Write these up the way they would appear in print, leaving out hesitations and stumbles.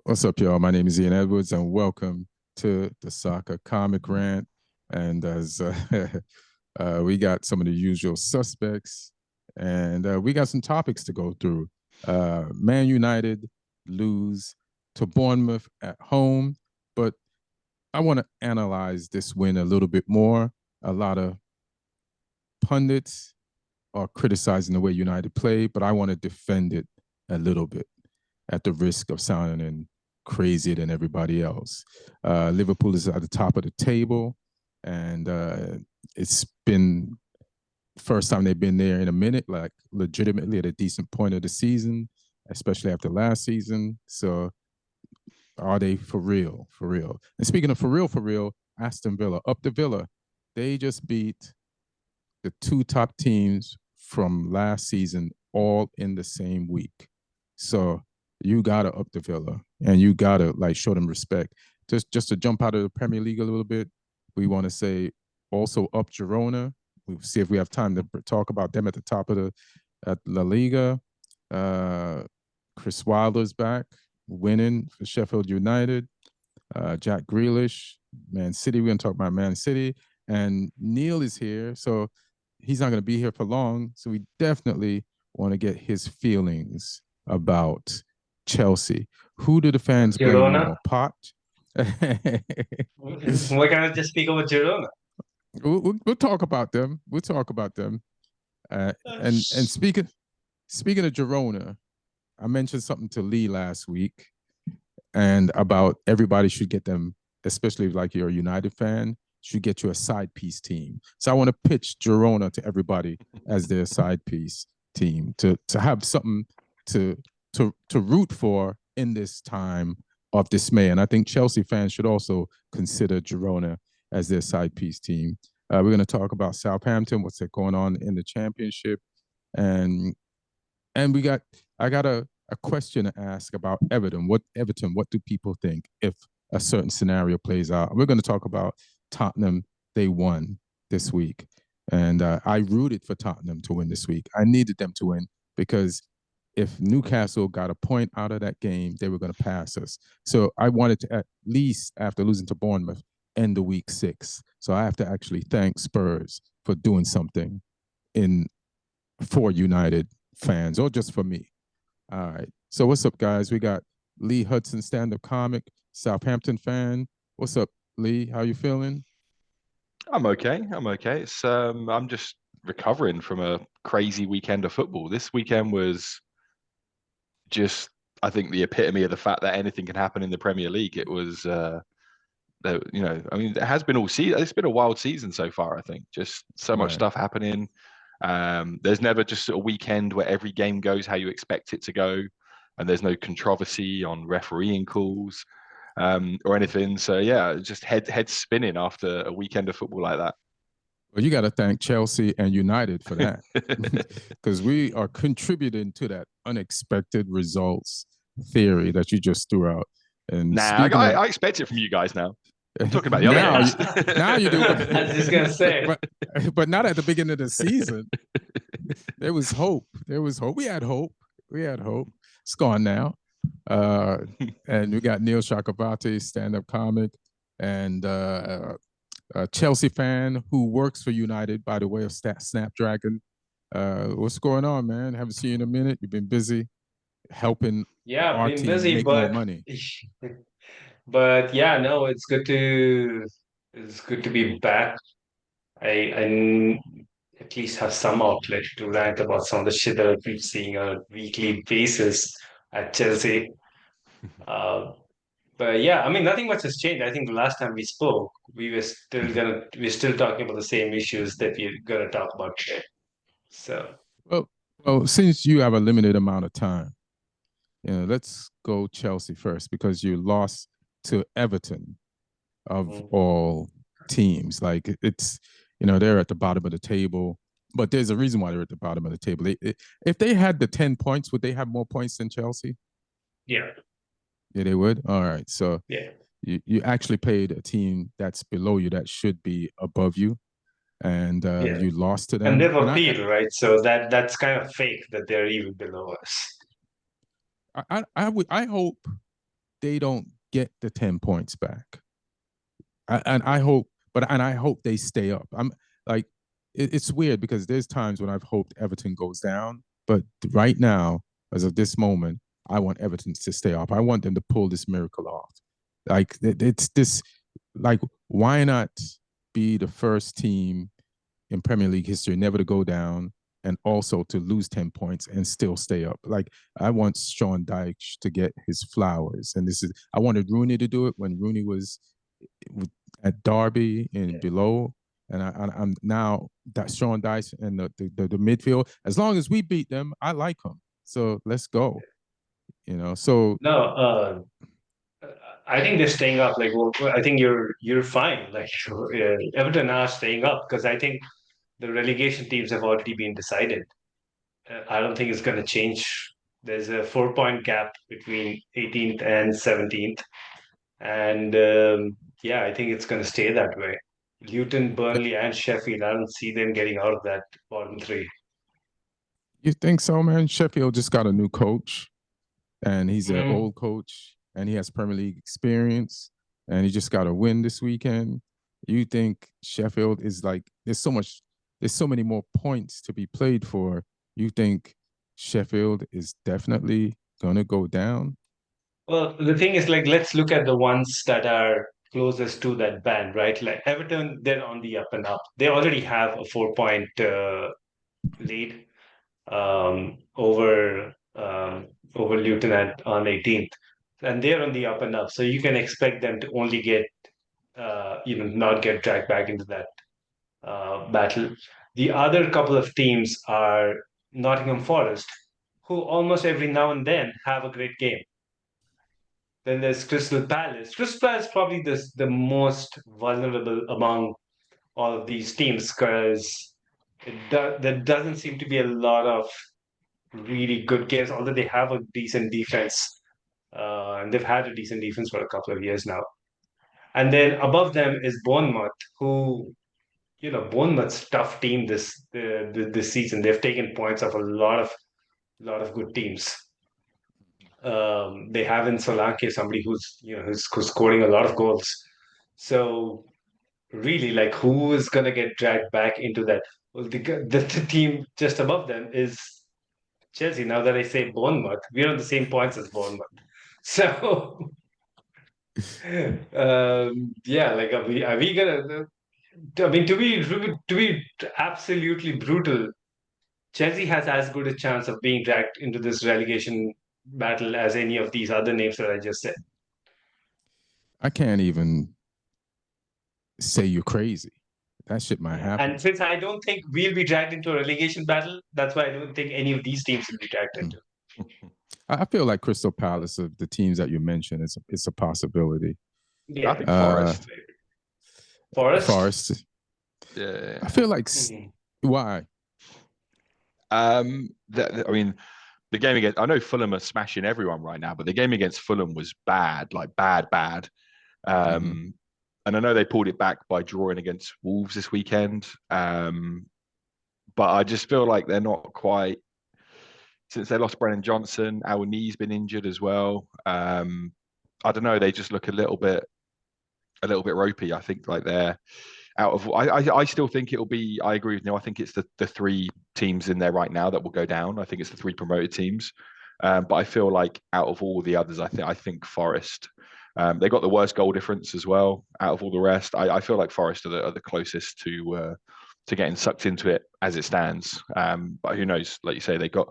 What's up, y'all? My name is Ian Edwards, and welcome to the Soccer Comic Rant. And as we got some of the usual suspects, and we got some topics to go through. Man United lose to Bournemouth at home, but I want to analyze this win a little bit more. A lot of pundits are criticizing the way United played, but I want to defend it a little bit at the risk of sounding crazier than everybody else. Liverpool is at the top of the table, and it's been first time they've been there in a minute, like legitimately at a decent point of the season, especially after last season. So are they for real? For real. And speaking of for real, Aston Villa, up the Villa, they just beat the two top teams from last season all in the same week. So you gotta up the Villa and you gotta like show them respect. Just to jump out of the Premier League a little bit, we want to say also up Girona. We'll see if we have time to talk about them at the top of the at La Liga. Chris Wilder's back, winning for Sheffield United. Jack Grealish, Man City. We're gonna talk about Man City, and Neil is here, so he's not gonna be here for long. So we definitely want to get his feelings about Chelsea. Who do the fans blame Girona? more, Poch? Why can't I just speak about Girona? We'll talk about them. We'll talk about them. And speaking of Girona, I mentioned something to Lee last week, and about everybody should get them, especially like you're a United fan, should get you a side piece team. So I want to pitch Girona to everybody as their side piece team to have something to root for in this time of dismay. And I think Chelsea fans should also consider Girona as their side piece team. We're going to talk about Southampton, what's going on in the championship, and I got a question to ask about Everton. What do people think if a certain scenario plays out? We're going to talk about Tottenham. They won this week, and I rooted for Tottenham to win this week. I needed them to win because if Newcastle got a point out of that game, they were going to pass us. So I wanted to, at least after losing to Bournemouth, end the week 6. So I have to actually thank Spurs for doing something in for United fans, or just for me. All right. So what's up, guys? We got Lee Hudson, stand-up comic, Southampton fan. What's up, Lee? How you feeling? I'm okay. I'm okay. I'm just recovering from a crazy weekend of football. This weekend was just, I think, the epitome of the fact that anything can happen in the Premier League. It was, I mean, it has been all season. It's been a wild season so far. I think just so much Right. stuff happening. There's never just a weekend where every game goes how you expect it to go, and there's no controversy on refereeing calls or anything. So yeah, just head spinning after a weekend of football like that. Well, you got to thank Chelsea and United for that, because we are contributing to that unexpected results theory that you just threw out. And Nah, speaking of, I expect it from you guys now. I'm talking about the other now, games. now you do, I was just gonna say. but not at the beginning of the season. There was hope. There was hope. We had hope. We had hope. It's gone now. Uh, and we got Neil Chakravarty, stand-up comic, and a Chelsea fan who works for United by the way of Snapdragon. What's going on, man? Haven't seen you in a minute. You've been busy helping Yeah, I've our been team busy, make more but money. but yeah, no, it's good to be back. I at least have some outlet to rant about some of the shit that I keep seeing on a weekly basis at Chelsea. Uh, but yeah, I mean, nothing much has changed. I think the last time we spoke, we're still talking about the same issues that we're gonna talk about today. So Well, well, since you have a limited amount of time, let's go Chelsea first because you lost to Everton of mm, all teams. Like it's, they're at the bottom of the table, but there's a reason why they're at the bottom of the table. If they had the 10 points, would they have more points than Chelsea? yeah, Yeah, they would. All right. So yeah. you actually played a team that's below you that should be above you, and Yeah. you lost to And them. they've appealed, right? So that's kind of fake that they're even below us. I hope they don't get the 10 points back. I hope they stay up. I'm like, it's weird because there's times when I've hoped Everton goes down, but right now, as of this moment, I want Everton to stay up. I want them to pull this miracle off. Like it's this, like, why not be the first team in Premier League history never to go down and also to lose 10 points and still stay up? Like, I want Sean Dyche to get his flowers. And I wanted Rooney to do it when Rooney was at Derby and below. And I'm now that Sean Dyche and the midfield, as long as we beat them, I like them. So let's go. So no, I think they're staying up. Like, well, I think you're fine. Like, Everton are staying up because I think the relegation teams have already been decided. I don't think it's going to change. There's a 4-point gap between 18th and 17th, and yeah, I think it's going to stay that way. Luton, Burnley, and Sheffield. I don't see them getting out of that bottom three. You think so, man? Sheffield just got a new coach, and he's an old coach, and he has Premier League experience, and he just got a win this weekend. You think Sheffield is like, there's so many more points to be played for. You think Sheffield is definitely going to go down? Well, the thing is, like, let's look at the ones that are closest to that band, right? Like Everton, they're on the up and up. They already have a 4-point lead over Luton on 18th, and they're on the up and up. So you can expect them to only get not get dragged back into that battle. The other couple of teams are Nottingham Forest, who almost every now and then have a great game. Then there's Crystal Palace. Crystal Palace is probably the most vulnerable among all of these teams because there doesn't seem to be a lot of really good games, although they have a decent defense. And they've had a decent defense for a couple of years now. And then above them is Bournemouth, who, Bournemouth's tough team this season. They've taken points off a lot of good teams. They have in Solanke somebody who's scoring a lot of goals. So really, like, who is gonna get dragged back into that? Well, the team just above them is Chelsea. Now that I say Bournemouth, we're on the same points as Bournemouth. So yeah, like, are we gonna? I mean, to be absolutely brutal, Chelsea has as good a chance of being dragged into this relegation battle as any of these other names that I just said. I can't even say you're crazy. That shit might happen. And since I don't think we'll be dragged into a relegation battle, that's why I don't think any of these teams will be dragged into. I feel like Crystal Palace, of the teams that you mentioned, it's a possibility. Yeah, I think Forest. Forest. Yeah. I feel like why? I mean, the game against, I know Fulham are smashing everyone right now, but the game against Fulham was bad, like bad. And I know they pulled it back by drawing against Wolves this weekend. But I just feel like they're not quite, since they lost Brennan Johnson, our knee's been injured as well. I don't know, they just look a little bit ropey. I think like they're out of, I still think it'll be, I agree with Neil. I think it's the three teams in there right now that will go down. I think it's the three promoted teams. But I feel like out of all the others, I think Forest, they got the worst goal difference as well out of all the rest. I feel like Forest are the closest to getting sucked into it as it stands. But who knows? Like you say, they got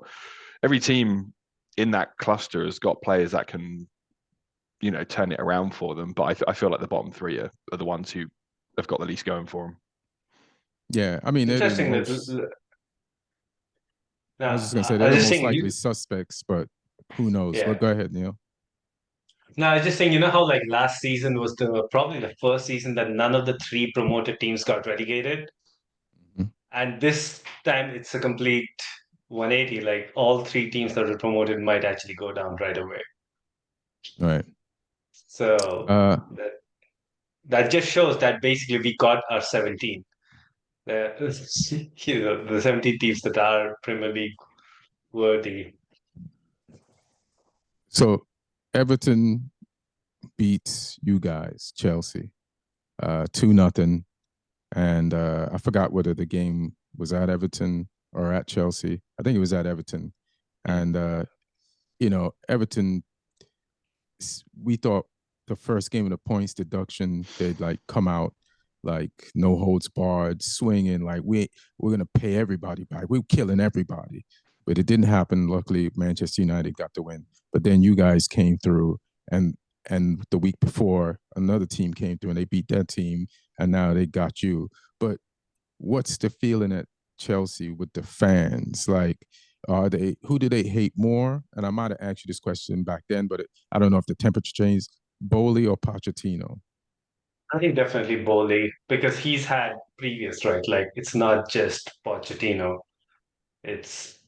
every team in that cluster has got players that can, turn it around for them. But I feel like the bottom three are the ones who have got the least going for them. Yeah, I mean, Interesting. I was just gonna say they're the most likely suspects, but who knows? Yeah. But go ahead, Neil. No, I was just saying, how like last season was probably the first season that none of the three promoted teams got relegated. And this time it's a complete 180. Like, all three teams that were promoted might actually go down right away. Right. So that just shows that basically we got our 17. The 17 teams that are Premier League worthy. So Everton beat you guys, Chelsea, 2-0. And I forgot whether the game was at Everton or at Chelsea. I think it was at Everton. And, Everton, we thought the first game of the points deduction, they'd like come out like no holds barred, swinging, like we're gonna pay everybody back. We're killing everybody. But it didn't happen. Luckily, Manchester United got the win. But then you guys came through, and the week before, another team came through and they beat that team, and now they got you. But what's the feeling at Chelsea with the fans? Like, who do they hate more? And I might have asked you this question back then, but I don't know if the temperature changed. Bohley or Pochettino? I think definitely Bohley, because he's had previous, right? Like it's not just Pochettino. It's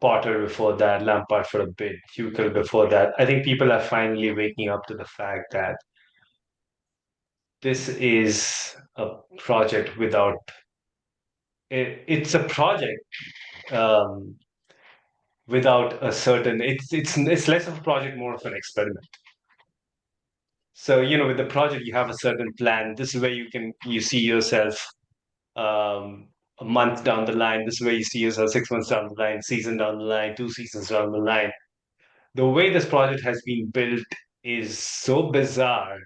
Potter before that, Lampard for a bit, Tuchel before that. I think people are finally waking up to the fact that this is a project without it's a project um, without a certain it's less of a project, more of an experiment. So with the project you have a certain plan. This is where you see yourself a month down the line. This is where you see yourself 6 months down the line, season down the line, 2 seasons down the line. The way this project has been built is so bizarre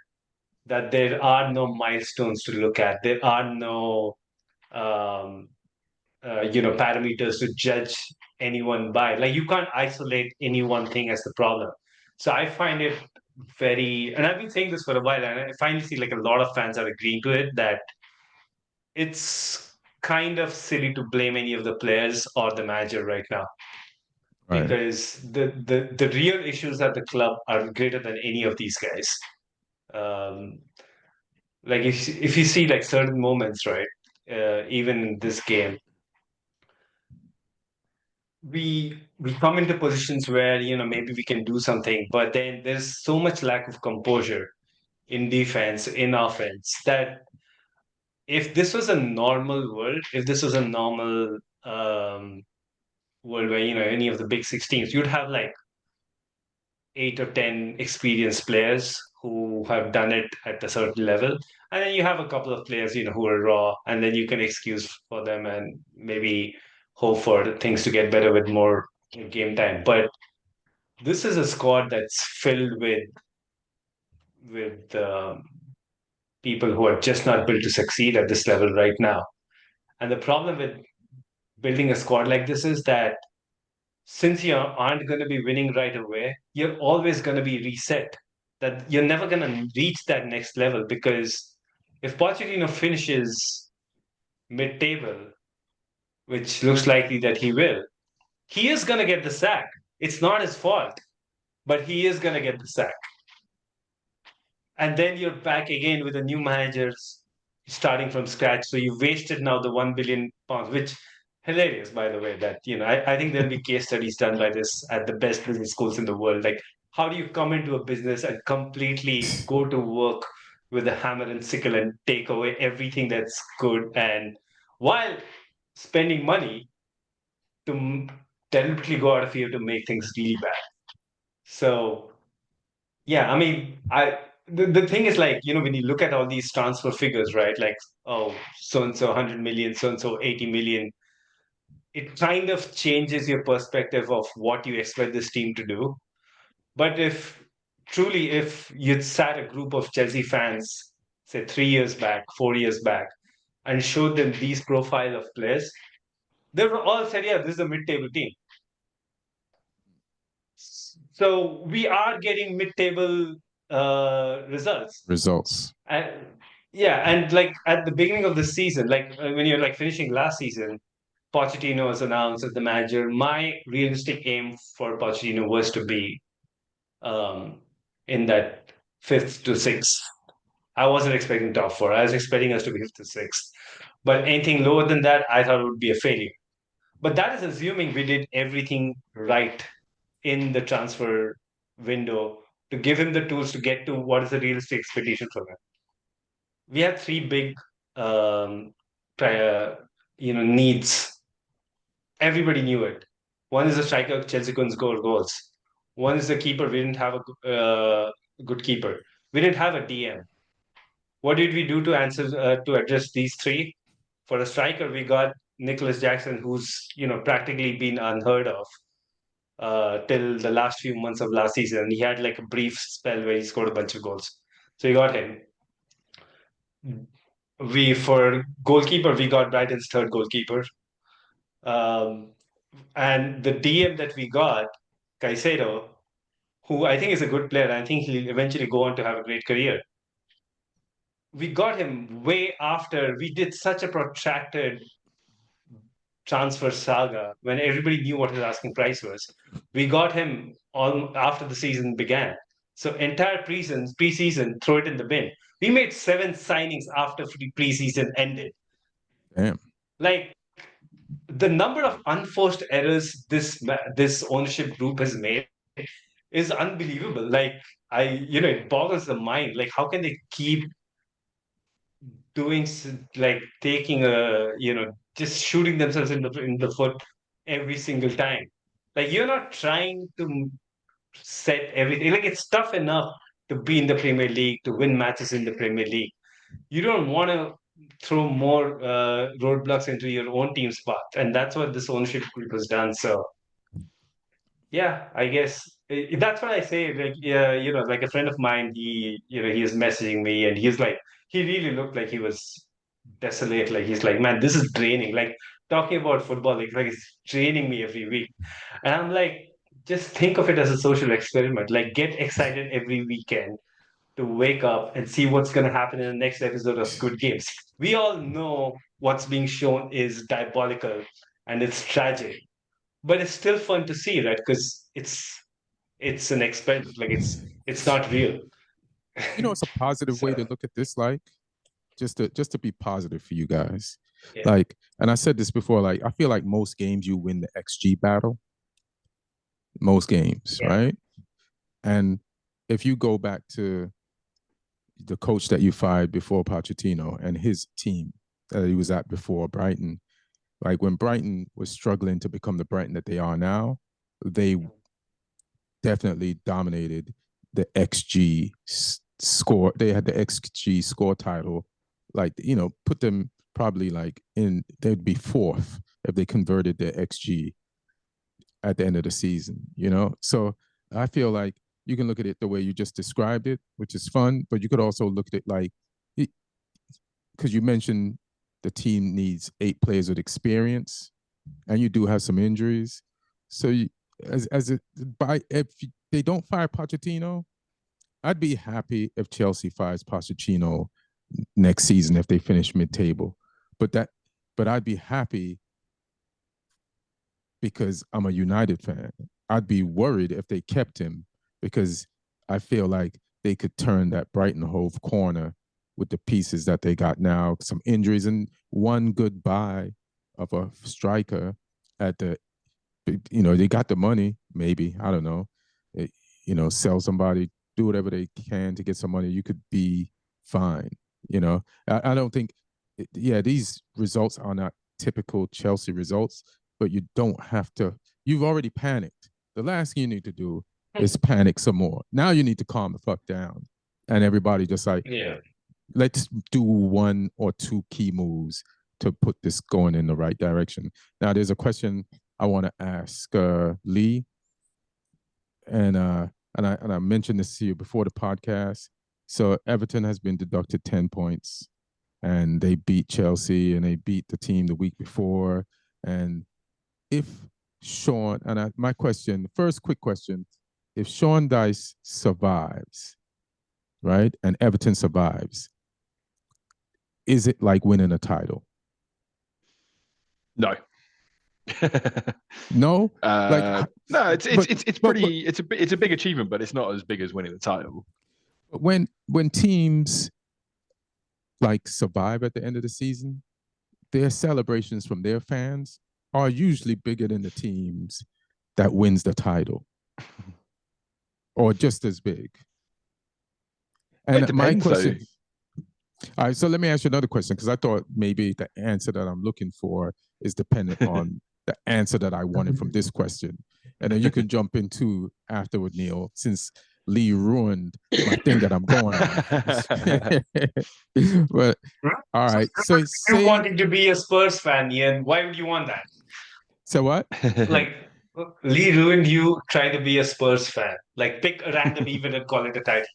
that there are no milestones to look at. There are no um, parameters to judge anyone by. Like you can't isolate any one thing as the problem. So I find it very, and I've been saying this for a while, and I finally see like a lot of fans are agreeing to it, that it's kind of silly to blame any of the players or the manager right now, Right. because the real issues at the club are greater than any of these guys. Like if you see like certain moments, right, even in this game, we come into positions where maybe we can do something, but then there's so much lack of composure in defense, in offense, that if this was a normal world, if this was a normal world where any of the big six teams, you'd have like 8 or 10 experienced players who have done it at a certain level, and then you have a couple of players who are raw, and then you can excuse for them and maybe hope for things to get better with more game time. But this is a squad that's filled with people who are just not built to succeed at this level right now. And the problem with building a squad like this is that since you aren't going to be winning right away, you're always going to be reset. That you're never going to reach that next level, because if Pochettino finishes mid-table, which looks likely that he is going to get the sack. It's not his fault, but he is going to get the sack. And then you're back again with a new manager starting from scratch. So you wasted now the £1 billion, which hilarious, by the way. That I think there'll be case studies done by this at the best business schools in the world. Like, how do you come into a business and completely go to work with a hammer and sickle and take away everything that's good, and while spending money to deliberately go out of here to make things really bad. So yeah, I mean, the thing is, like, when you look at all these transfer figures, right? Like, oh, so and so 100 million, so and so 80 million, it kind of changes your perspective of what you expect this team to do. But if you'd sat a group of Chelsea fans, say 3 years back, 4 years back, and showed them these profile of players, they were all said, yeah, this is a mid-table team. So we are getting mid-table results. And yeah, and like at the beginning of the season, like when you're like finishing last season, Pochettino was announced as the manager. My realistic aim for Pochettino was to be um, in that fifth to sixth. I wasn't expecting top four. I was expecting us to be fifth to sixth. But anything lower than that, I thought it would be a failure. But that is assuming we did everything right in the transfer window to give him the tools to get to what is the realistic expectation from him. We have three big needs. Everybody knew it. One is the striker, Chelsea couldn't score goals. One is the keeper. We didn't have good keeper. We didn't have a DM. What did we do to address these three? For a striker, we got Nicholas Jackson, who's practically been unheard of till the last few months of last season. He had like a brief spell where he scored a bunch of goals, so we got him. We for goalkeeper, we got Brighton's third goalkeeper, um, and the DM that we got, Caicedo, who I think is a good player. I think he'll eventually go on to have a great career. We got him way after we did such a protracted transfer saga when everybody knew what his asking price was. We got him on after the season began. So entire preseason, throw it in the bin. We made 7 signings after preseason ended. Damn. Like the number of unforced errors this ownership group has made is unbelievable. Like it boggles the mind. Like how can they keep doing like taking just shooting themselves in the foot every single time. Like you're not trying to set everything. Like it's tough enough to be in the Premier League, to win matches in the Premier League. You don't want to throw more roadblocks into your own team's path, and that's what this ownership group has done. So yeah, I guess that's what I say. Like, yeah, like a friend of mine, he is messaging me, and he's like, he really looked like he was desolate. Like, he's like, man, this is draining. Like, talking about football, like it's draining me every week. And I'm like, just think of it as a social experiment. Like, get excited every weekend to wake up and see what's going to happen in the next episode of Squid Games. We all know what's being shown is diabolical and it's tragic, but it's still fun to see, right? Because it's an experiment. Like it's not real. It's a positive way to look at this. Like, just to be positive for you guys. Yeah. Like, and I said this before. Like, I feel like most games you win the XG battle. Most games, Yeah. right? And if you go back to the coach that you fired before Pochettino and his team that he was at before Brighton, like when Brighton was struggling to become the Brighton that they are now, they definitely dominated the XG score. They had the XG score title, like, put them probably like they'd be 4th if they converted their XG at the end of the season, So I feel like you can look at it the way you just described it, which is fun, but you could also look at it like, because you mentioned the team needs 8 players with experience, and you do have some injuries. So if they don't fire Pochettino, I'd be happy if Chelsea fires Pochettino next season if they finish mid-table. But I'd be happy because I'm a United fan. I'd be worried if they kept him because I feel like they could turn that Brighton Hove corner with the pieces that they got now, some injuries and one good buy of a striker at the, they got the money, maybe, I don't know, sell somebody, do whatever they can to get some money. You could be fine. I don't think, these results are not typical Chelsea results, but you don't have to, you've already panicked. The last thing you need to do is panic some more. Now you need to calm the fuck down. And everybody just like, let's do 1 or 2 key moves to put this going in the right direction. Now, there's a question I want to ask Lee, and I mentioned this to you before the podcast. So Everton has been deducted 10 points, and they beat Chelsea, and they beat the team the week before. And if Sean, my question, first quick question, if Sean Dyche survives, right, and Everton survives, is it like winning a title? No. No, no. It's a big achievement, but it's not as big as winning the title. But when teams like survive at the end of the season, their celebrations from their fans are usually bigger than the teams that wins the title, or just as big. And it depends, my question. though. All right, so let me ask you another question, because I thought maybe the answer that I'm looking for is dependent on the answer that I wanted from this question. And then you can jump into afterward, Neil, since Lee ruined my thing that I'm going on. But all right, so You wanting to be a Spurs fan, Ian? Why would you want that? So what? Like Lee ruined you trying to be a Spurs fan. Like pick a random event and call it a title.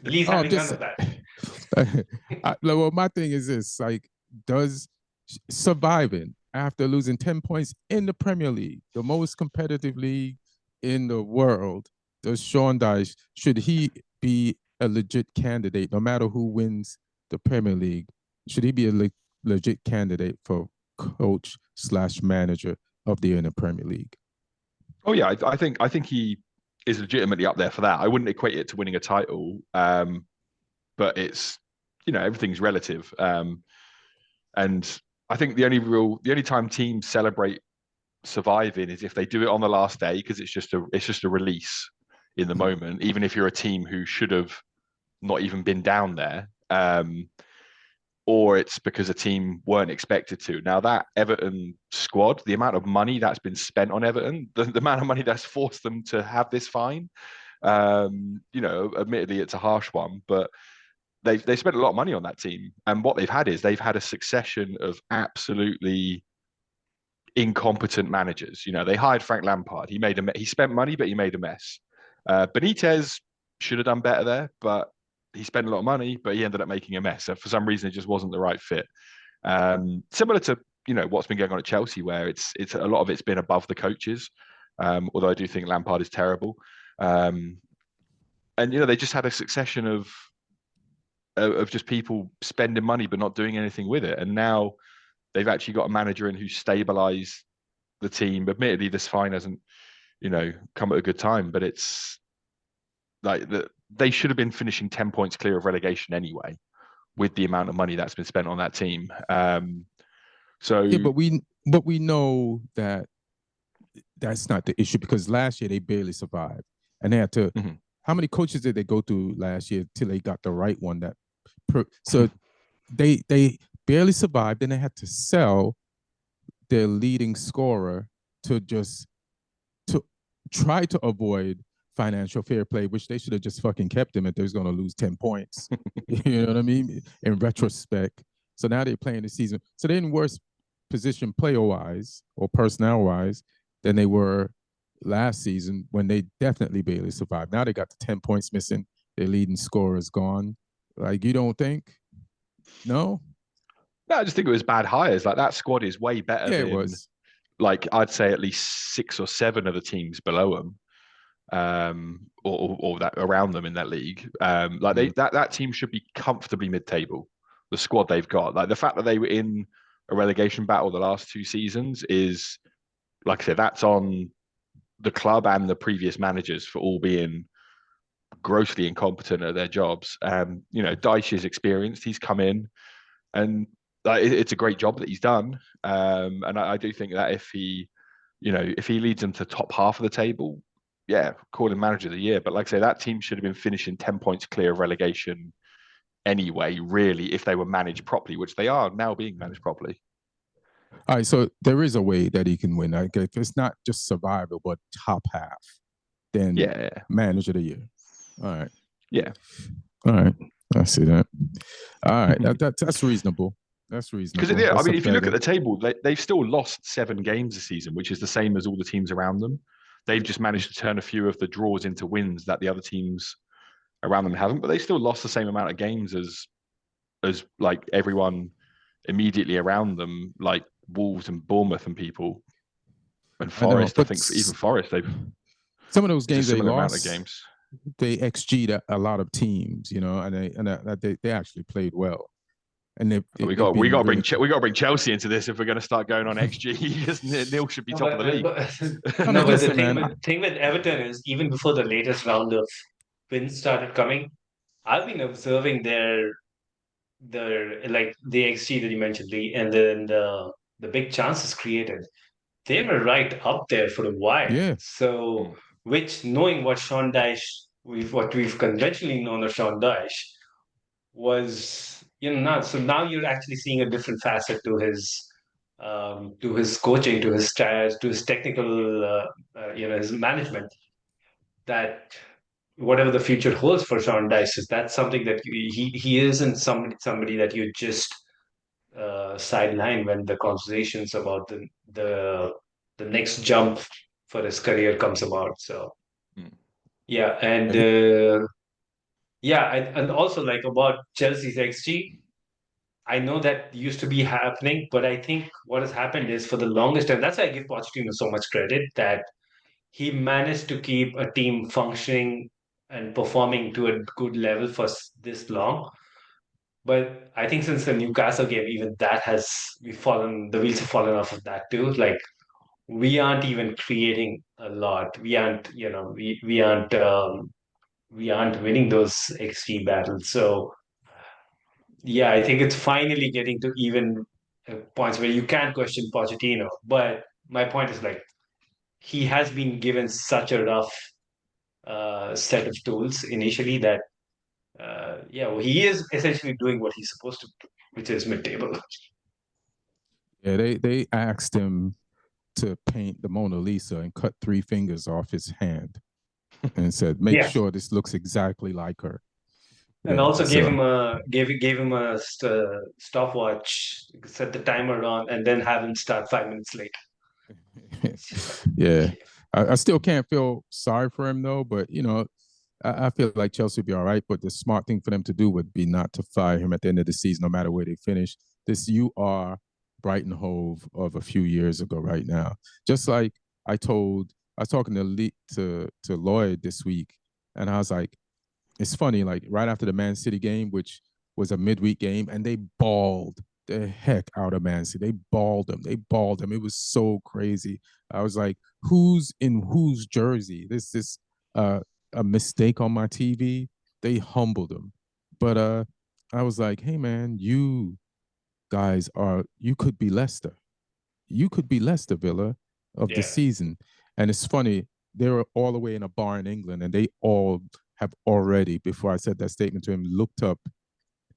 Lee's Oh, I'm having none just of that. well, my thing is this: like, does surviving after losing 10 points in the Premier League, the most competitive league in the world, does Sean Dyche, should he be a legit candidate, no matter who wins the Premier League? Should he be a legit candidate for coach / manager of the year in the Premier League? Oh yeah, I think he is legitimately up there for that. I wouldn't equate it to winning a title, but it's, you know, everything's relative. And I think the only time teams celebrate surviving is if they do it on the last day, because it's just a release in the moment, even if you're a team who should have not even been down there. Or it's because a team weren't expected to. Now that Everton squad, the amount of money that's been spent on Everton, the amount of money that's forced them to have this fine, you know, admittedly it's a harsh one, but they spent a lot of money on that team. And what they've had is they've had a succession of absolutely incompetent managers. You know, they hired Frank Lampard. He spent money, but he made a mess. Benitez should have done better there, but he spent a lot of money, but he ended up making a mess. So for some reason, it just wasn't the right fit. Similar to, you know, what's been going on at Chelsea, where it's a lot of it's been above the coaches. Although I do think Lampard is terrible. And you know, they just had a succession of just people spending money but not doing anything with it. And now they've actually got a manager in who's stabilized the team. Admittedly, this fine hasn't, you know, come at a good time, but it's like they should have been finishing 10 points clear of relegation anyway, with the amount of money that's been spent on that team. So yeah, but we know that that's not the issue, because last year they barely survived, and they had to. Mm-hmm. How many coaches did they go through last year till they got the right one? So they barely survived, and they had to sell their leading scorer to try to avoid financial fair play, which they should have just fucking kept him if they was going to lose 10 points. You know what I mean? In retrospect. So now they're playing the season. So they're in worse position player-wise or personnel-wise than they were last season, when they definitely barely survived. Now they got the 10 points missing. Their leading scorer is gone. Like, you don't think? No? No, I just think it was bad hires. Like, that squad is way better than, it was. Like, I'd say at least 6 or 7 of the teams below them, or that around them in that league. Like, that team should be comfortably mid-table. The squad they've got, like the fact that they were in a relegation battle the last 2 seasons is, like I said, that's on the club and the previous managers for all being grossly incompetent at their jobs. You know, Dyche is experienced. He's come in, and it's a great job that he's done. And I do think that if he leads them to top half of the table, yeah, call him manager of the year. But like I say, that team should have been finishing 10 points clear of relegation anyway, really, if they were managed properly, which they are now being managed properly. All right, so there is a way that he can win. Like, if it's not just survival, but top half, then manager of the year. All right. Yeah. All right. I see that. All right. That's reasonable. That's reasonable. Because I mean, if you look at the table, they've still lost 7 games this season, which is the same as all the teams around them. They've just managed to turn a few of the draws into wins that the other teams around them haven't, but they still lost the same amount of games as like everyone immediately around them, like Wolves and Bournemouth and people, and Forest. I think even Forest, they've some of those games they lost. Amount of games. They XG'd a lot of teams, you know, and they actually played well. And we got to bring Chelsea into this if we're going to start going on XG, because Neil should be top of the league. But the thing with Everton is, even before the latest round of wins started coming, I've been observing their like the XG that you mentioned, Lee, and then the big chances created. They were right up there for a while. Yeah. So, which, knowing what Sean Dyche, what we've conventionally known of Sean Dyche, was, you know, now you're actually seeing a different facet to his coaching, to his strategy, to his technical, his management, that whatever the future holds for Sean Dyche, is that something that he isn't somebody that you just sideline when the conversations about the next jump for his career comes about. So yeah, and and also like about Chelsea's XG. I know that used to be happening, but I think what has happened is for the longest time, that's why I give Pochettino so much credit that he managed to keep a team functioning and performing to a good level for this long. But I think since the Newcastle game, even that the wheels have fallen off of that too. Like we aren't even creating a lot. We aren't, we aren't winning those XG battles. So yeah, I think it's finally getting to even points where you can't question Pochettino. But my point is like he has been given such a rough set of tools initially that he is essentially doing what he's supposed to do, which is mid-table. Yeah, they asked him to paint the Mona Lisa and cut 3 fingers off his hand and said, make sure this looks exactly like her. And also gave him a stopwatch, set the timer on, and then have him start 5 minutes late. Yeah, I still can't feel sorry for him though, but I feel like Chelsea would be all right. But the smart thing for them to do would be not to fire him at the end of the season, no matter where they finish. You are Brighton Hove of a few years ago right now. Just like I was talking to Lloyd this week, and I was like, it's funny, like right after the Man City game, which was a midweek game, and they balled the heck out of Man City. They balled them. It was so crazy. I was like, who's in whose jersey? This a mistake on my TV. They humbled them. But I was like, hey man, you guys you could be Leicester. You could be Leicester Villa of the season. And it's funny, they were all the way in a bar in England, and they all have already, before I said that statement to him, looked up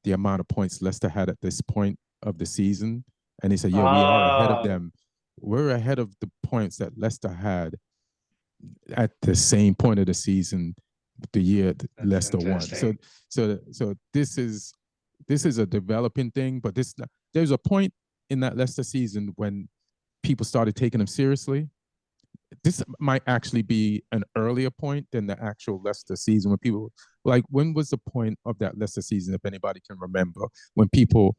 the amount of points Leicester had at this point of the season. And he said, yeah, we are ahead of them. We're ahead of the points that Leicester had at the same point of the season, the year Leicester won. So this is a developing thing, but there's a point in that Leicester season when people started taking them seriously. This might actually be an earlier point than the actual Leicester season, when people when was the point of that Leicester season, if anybody can remember, when people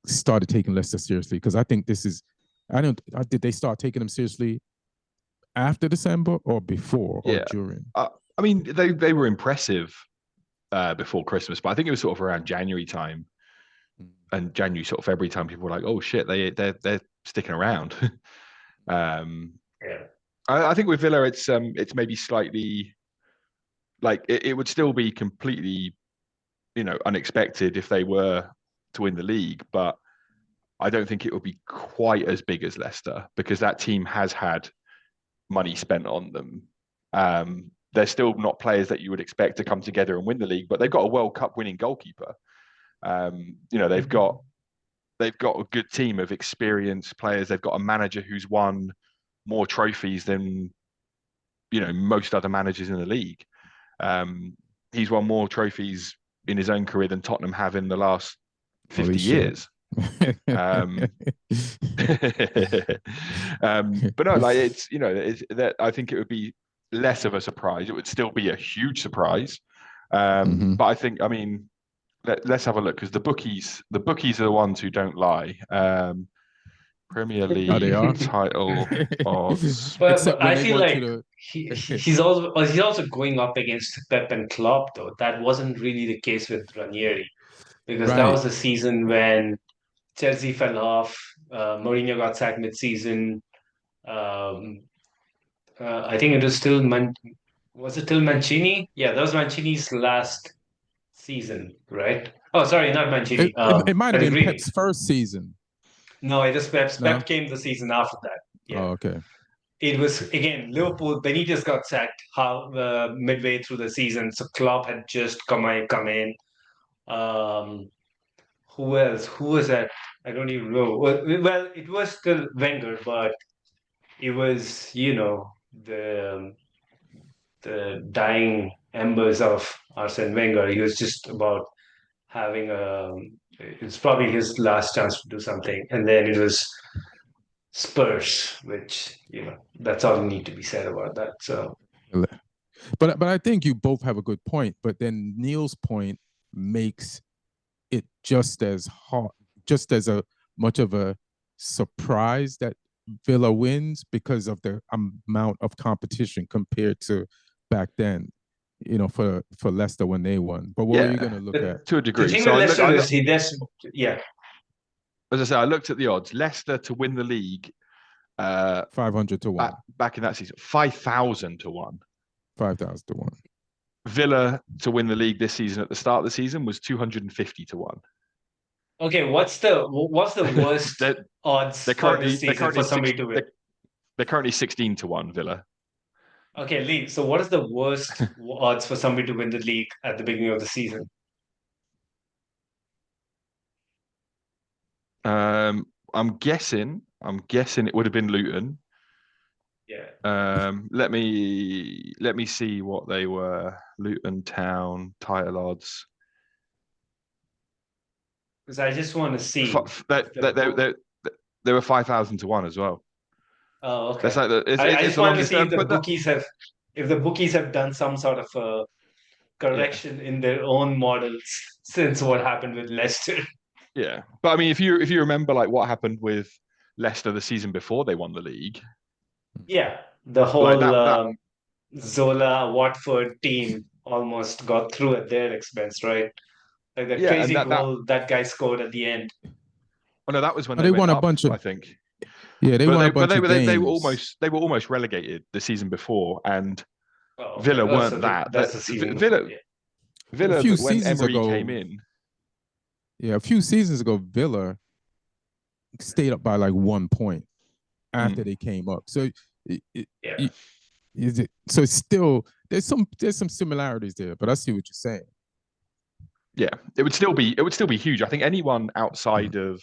started taking Leicester seriously? Because I think did they start taking them seriously after December or before or during? I mean, they were impressive before Christmas, but I think it was sort of around January time, and January, sort of February time, people were like, oh shit, they're sticking around. I think with Villa, it's maybe slightly like it would still be completely, unexpected if they were to win the league, but I don't think it would be quite as big as Leicester, because that team has had money spent on them. They're still not players that you would expect to come together and win the league, but they've got a World Cup winning goalkeeper. They've got a good team of experienced players. They've got a manager who's won more trophies than most other managers in the league. He's won more trophies in his own career than Tottenham have in the last 50 years. But no, it's that I think it would be less of a surprise. It would still be a huge surprise. But I think, let's have a look, because the bookies are the ones who don't lie. Premier League title odds. But I feel like he's also going up against Pep and Klopp, though. That wasn't really the case with Ranieri, because that was the season when Chelsea fell off. Mourinho got sacked mid-season. I think it was still was it still Mancini? Yeah, that was Mancini's last season, right? Oh, sorry, not Mancini. It might have been Pep's first season. No, it was Pep's. No? Pep came the season after that. Yeah. Oh, okay. It was, again, Liverpool. Benitez got sacked midway through the season, so Klopp had just come in. Who else? Who was that? I don't even know. Well, it was still Wenger, but it was, the dying embers of Arsene Wenger. He was just about having it's probably his last chance to do something, and then it was Spurs, which that's all you need to be said about that. So, but I think you both have a good point. But then Neil's point makes it just as hard, just as much of a surprise that Villa wins because of the amount of competition compared to back then. For Leicester when they won. But what are you going to look at? To a degree. The thing with Leicester is yeah. As I say, I looked at the odds. Leicester to win the league, 500 to 1. Back in that season, 5,000 to 1. 5,000 to 1. Villa to win the league this season at the start of the season was 250 to 1. Okay, what's the worst odds for this season for somebody to win? They're currently 16 to 1, Villa. Okay, Lee. So what is the worst odds for somebody to win the league at the beginning of the season? I'm guessing it would have been Luton. Yeah. Let me see what they were. Luton Town title odds. Because I just want to see. They were 5,000 to 1 as well. Oh, okay. That's like I just want to see if the bookies have done some sort of correction in their own models since what happened with Leicester. Yeah, but I mean, if you remember like what happened with Leicester the season before they won the league. Yeah, the whole Zola Watford team almost got through at their expense, right? Like that crazy goal that guy scored at the end. Oh no, that was when they won a bunch of. I think. Yeah, they won a bunch of games. They were almost relegated the season before, and Villa weren't that. That's the season. Villa. When Emery came in. Yeah, a few seasons ago, Villa stayed up by like 1 point after they came up. So, so it's still there's some similarities there, but I see what you're saying. Yeah, it would still be huge. I think anyone outside of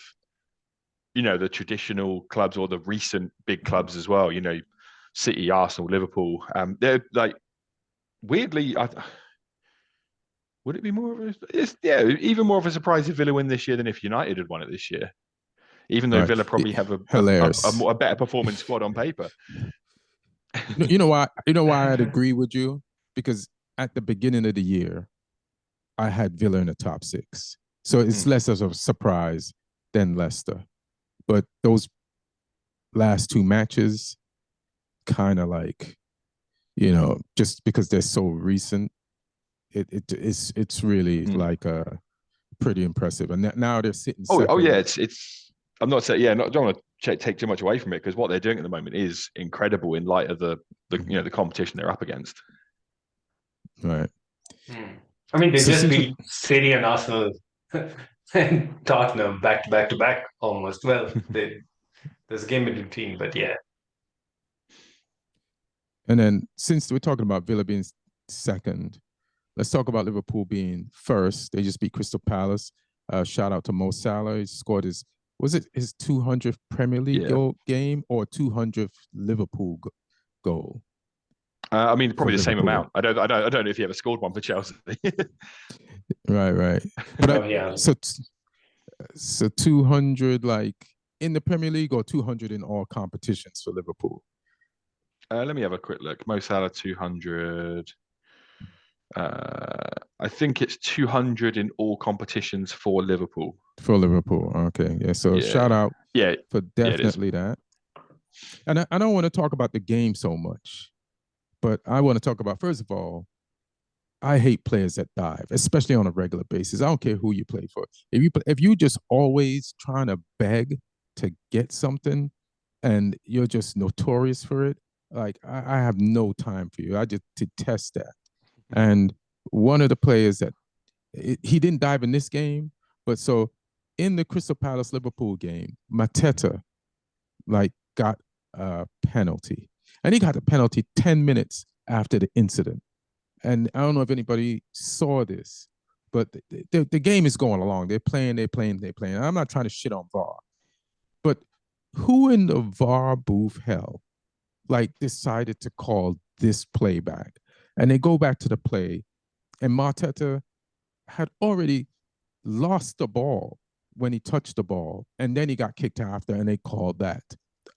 the traditional clubs or the recent big clubs as well, City, Arsenal, Liverpool, they're like weirdly. Would it be more of even more of a surprise if Villa win this year than if United had won it this year? Even though Villa probably have a better performing squad on paper. You know why? I'd agree with you, because at the beginning of the year, I had Villa in the top 6, so it's less of a surprise than Leicester. But those last 2 matches, kind of like, just because they're so recent. It's really like pretty impressive, and now they're sitting. Oh yeah, it's. I'm not saying don't want to take too much away from it, because what they're doing at the moment is incredible in light of the competition they're up against. Right. I mean, they just beat City and Arsenal and Tottenham back to back almost. Well, there's a game in between, but yeah. And then since we're talking about Villa being second, let's talk about Liverpool being first. They just beat Crystal Palace. Shout out to Mo Salah. He scored his 200th Premier League game or 200th Liverpool goal? I mean, probably the same amount. I don't know if he ever scored one for Chelsea. Right. But so 200 like in the Premier League or 200 in all competitions for Liverpool? Let me have a quick look. Mo Salah 200. I think it's 200 in all competitions for Liverpool. For Liverpool, okay, yeah. So shout out, for definitely that. And I don't want to talk about the game so much, but I want to talk about, first of all, I hate players that dive, especially on a regular basis. I don't care who you play for. If you just always trying to beg to get something, and you're just notorious for it, like I have no time for you. I just detest that. And one of the players that he didn't dive in this game, but so in the Crystal Palace Liverpool game, Mateta got a penalty, and he got a penalty 10 minutes after the incident. And I don't know if anybody saw this, but the game is going along. They're playing. I'm not trying to shit on VAR, but who in the VAR booth hell decided to call this playback? And they go back to the play, and Mateta had already lost the ball when he touched the ball, and then he got kicked after, and they called that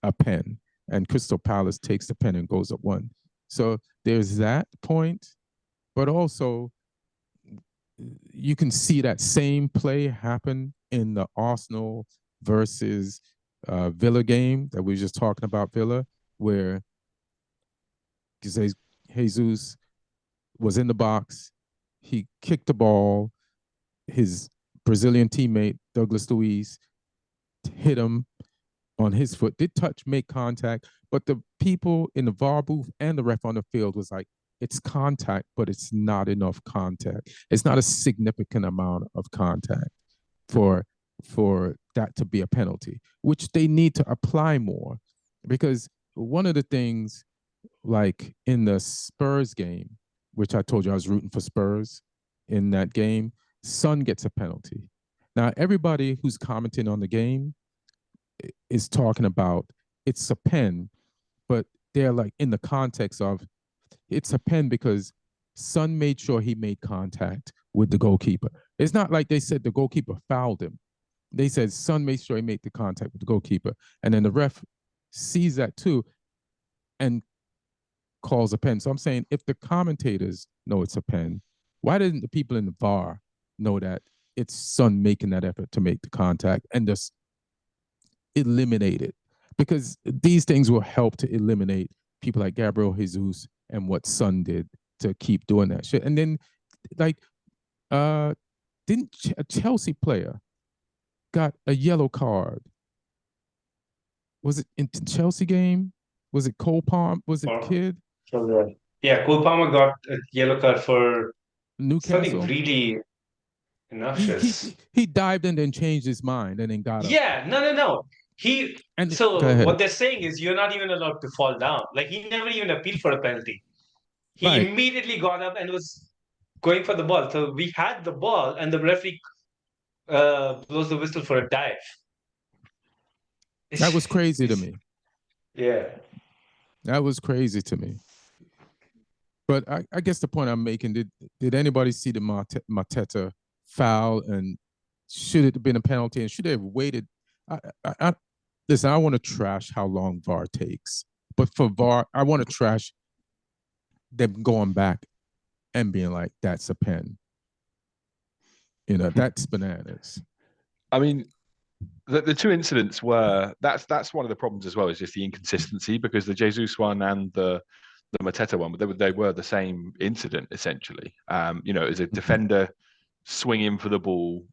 a pen. And Crystal Palace takes the pen and goes up 1. So there's that point, but also you can see that same play happen in the Arsenal versus Villa game that we were just talking about, Villa, where Jesus was in the box. He kicked the ball. His Brazilian teammate, Douglas Luiz, hit him on his foot, did touch, make contact, but the people in the VAR booth and the ref on the field was like, it's contact, but it's not enough contact. It's not a significant amount of contact for that to be a penalty, which they need to apply more. Because one of the things, like in the Spurs game, which I told you I was rooting for Spurs in that game, Son gets a penalty. Now, everybody who's commenting on the game is talking about it's a pen, but they're like in the context of it's a pen because Son made sure he made contact with the goalkeeper. It's not like they said the goalkeeper fouled him. They said Son made sure he made the contact with the goalkeeper. And then the ref sees that too and calls a pen. So I'm saying if the commentators know it's a pen, why didn't the people in the VAR know that it's Son making that effort to make the contact and just eliminate it? Because these things will help to eliminate people like Gabriel Jesus and what Son did to keep doing that shit. And then, like, didn't a Chelsea player got a yellow card? Was it in the Chelsea game? Was it Cole Palmer? Was it Kid? Yeah, Cole Palmer got a yellow card for Newcastle? something really obnoxious. He dived and then changed his mind and then got up. Yeah, no. So what they're saying is you're not even allowed to fall down. Like, he never even appealed for a penalty. He Right. immediately got up and was going for the ball. So we had the ball, and the referee blows the whistle for a dive. That was crazy to me. Yeah. That was crazy to me. But I guess the point I'm making, did anybody see the Mateta foul, and should it have been a penalty, and should they have waited? Listen, I want to trash how long VAR takes. But for VAR, I want to trash them going back and being like, that's a pen. You know, that's bananas. I mean, the two incidents were, that's one of the problems as well, is just the inconsistency, because the Jesus one and the Mateta one, they were the same incident, essentially. You know, as a defender swinging for the ball,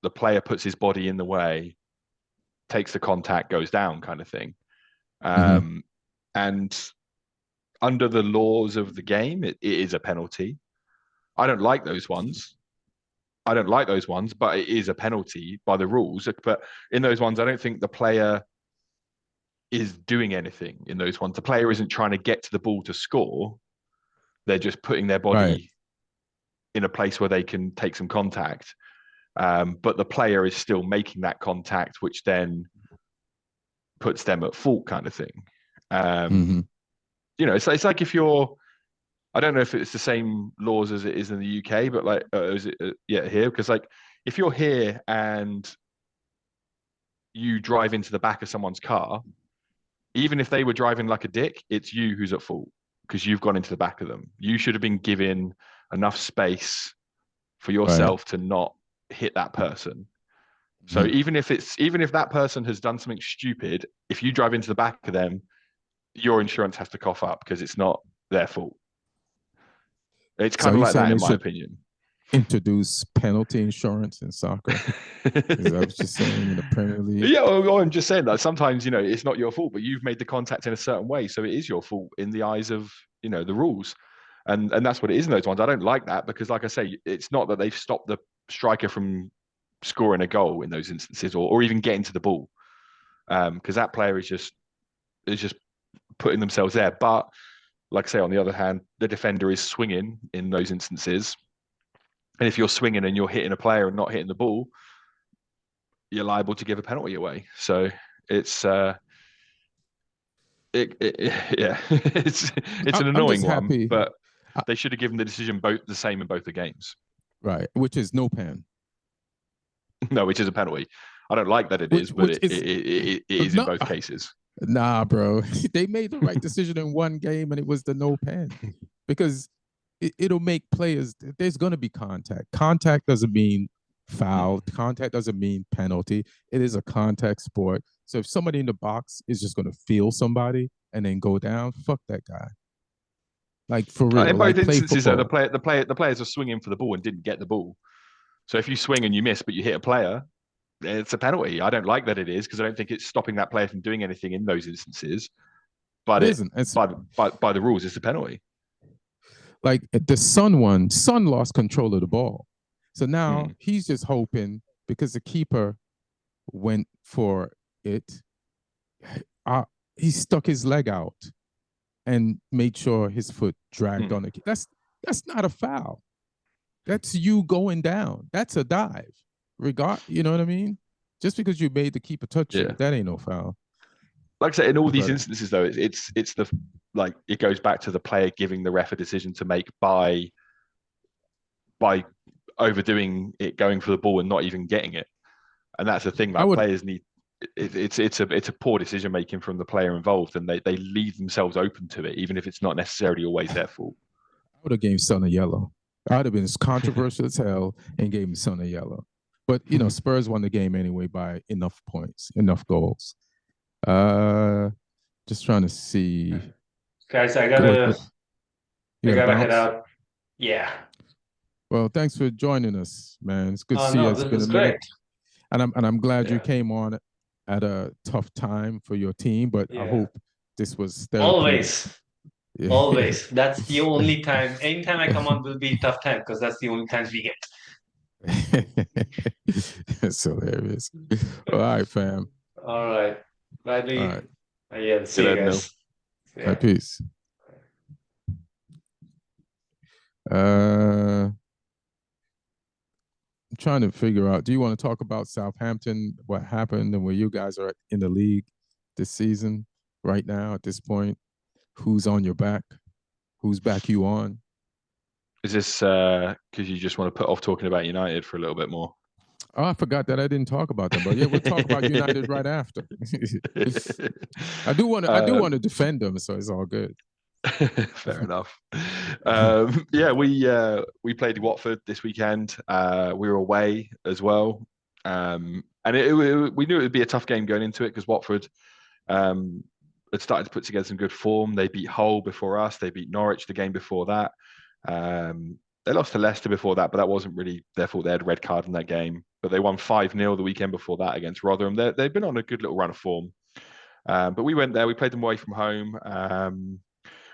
the player puts his body in the way, takes the contact, goes down, kind of thing. And under the laws of the game, it is a penalty. I don't like those ones. But it is a penalty by the rules. But in those ones, I don't think the player is doing anything in those ones. The player isn't trying to get to the ball to score. They're just putting their body in a place where they can take some contact. But the player is still making that contact, which then puts them at fault, kind of thing. You know, it's like if you're, I don't know if it's the same laws as it is in the UK, but like, is it here? Because like, if you're here and you drive into the back of someone's car, even if they were driving like a dick, it's you who's at fault because you've gone into the back of them. You should have been given enough space for yourself to not hit that person. So even if that person has done something stupid, if you drive into the back of them, your insurance has to cough up because it's not their fault. It's kind of like that, in my opinion. Introduce penalty insurance in soccer. Is that what you're saying in the Premier League? Yeah, well, I'm just saying that sometimes, you know, it's not your fault, but you've made the contact in a certain way, so it is your fault in the eyes of, you know, the rules, and that's what it is in those ones. I don't like that because, like I say, it's not that they've stopped the striker from scoring a goal in those instances, or even getting to the ball, because that player is just putting themselves there. But like I say, on the other hand, the defender is swinging in those instances. And if you're swinging and you're hitting a player and not hitting the ball, you're liable to give a penalty away. So it's it's an annoying one. But they should have given the decision both the same in both the games. Right, which is no pen. No, which is a penalty. I don't like that it is, but it is in both cases. Nah, bro. They made the right decision in one game, and it was the no pen. Because it'll make players, there's going to be contact. Contact doesn't mean foul. Contact doesn't mean penalty. It is a contact sport. So if somebody in the box is just going to feel somebody and then go down, fuck that guy. Like, for real. In both instances, though, the players are swinging for the ball and didn't get the ball. So if you swing and you miss, but you hit a player, it's a penalty. I don't like that it is, because I don't think it's stopping that player from doing anything in those instances. But it isn't. By the rules, it's a penalty. Like the Son lost control of the ball. So now he's just hoping, because the keeper went for it, he stuck his leg out and made sure his foot dragged on it. That's not a foul. That's you going down. That's a dive. You know what I mean? Just because you made the keeper touch it, that ain't no foul. Like I said, in all these instances, though, it's the, like, it goes back to the player giving the ref a decision to make by overdoing it, going for the ball and not even getting it. And that's the thing. Like, players need. It's a poor decision making from the player involved, and they leave themselves open to it, even if it's not necessarily always their fault. I would have gave Son a yellow. I would have been as controversial as hell and gave him Son a yellow. But Spurs won the game anyway by enough points, enough goals. Just trying to see. Guys, I gotta head out. Yeah. Well, thanks for joining us, man. It's good to see you. It's been a minute. And I'm glad you came on at a tough time for your team, but I hope this was therapeutic. Always. That's the only time. Anytime I come on will be a tough time, because that's the only times we get. That's hilarious. All right, fam. All right. Bye, Lee. All right. Yeah, see you guys. All right, peace. I'm trying to figure out, do you want to talk about Southampton, what happened, and where you guys are in the league this season right now at this point? Who's on your back? Who's back you on? Is this because you just want to put off talking about United for a little bit more? Oh, I forgot that I didn't talk about them, but yeah, we'll talk about United right after. I do want to defend them, so it's all good. Fair enough. We played Watford this weekend. We were away as well, and we knew it would be a tough game going into it, because Watford had started to put together some good form. They beat Hull before us. They beat Norwich the game before that. They lost to Leicester before that, but that wasn't really their fault. They had a red card in that game. But they won 5-0 the weekend before that against Rotherham. They've been on a good little run of form. But we went there. We played them away from home.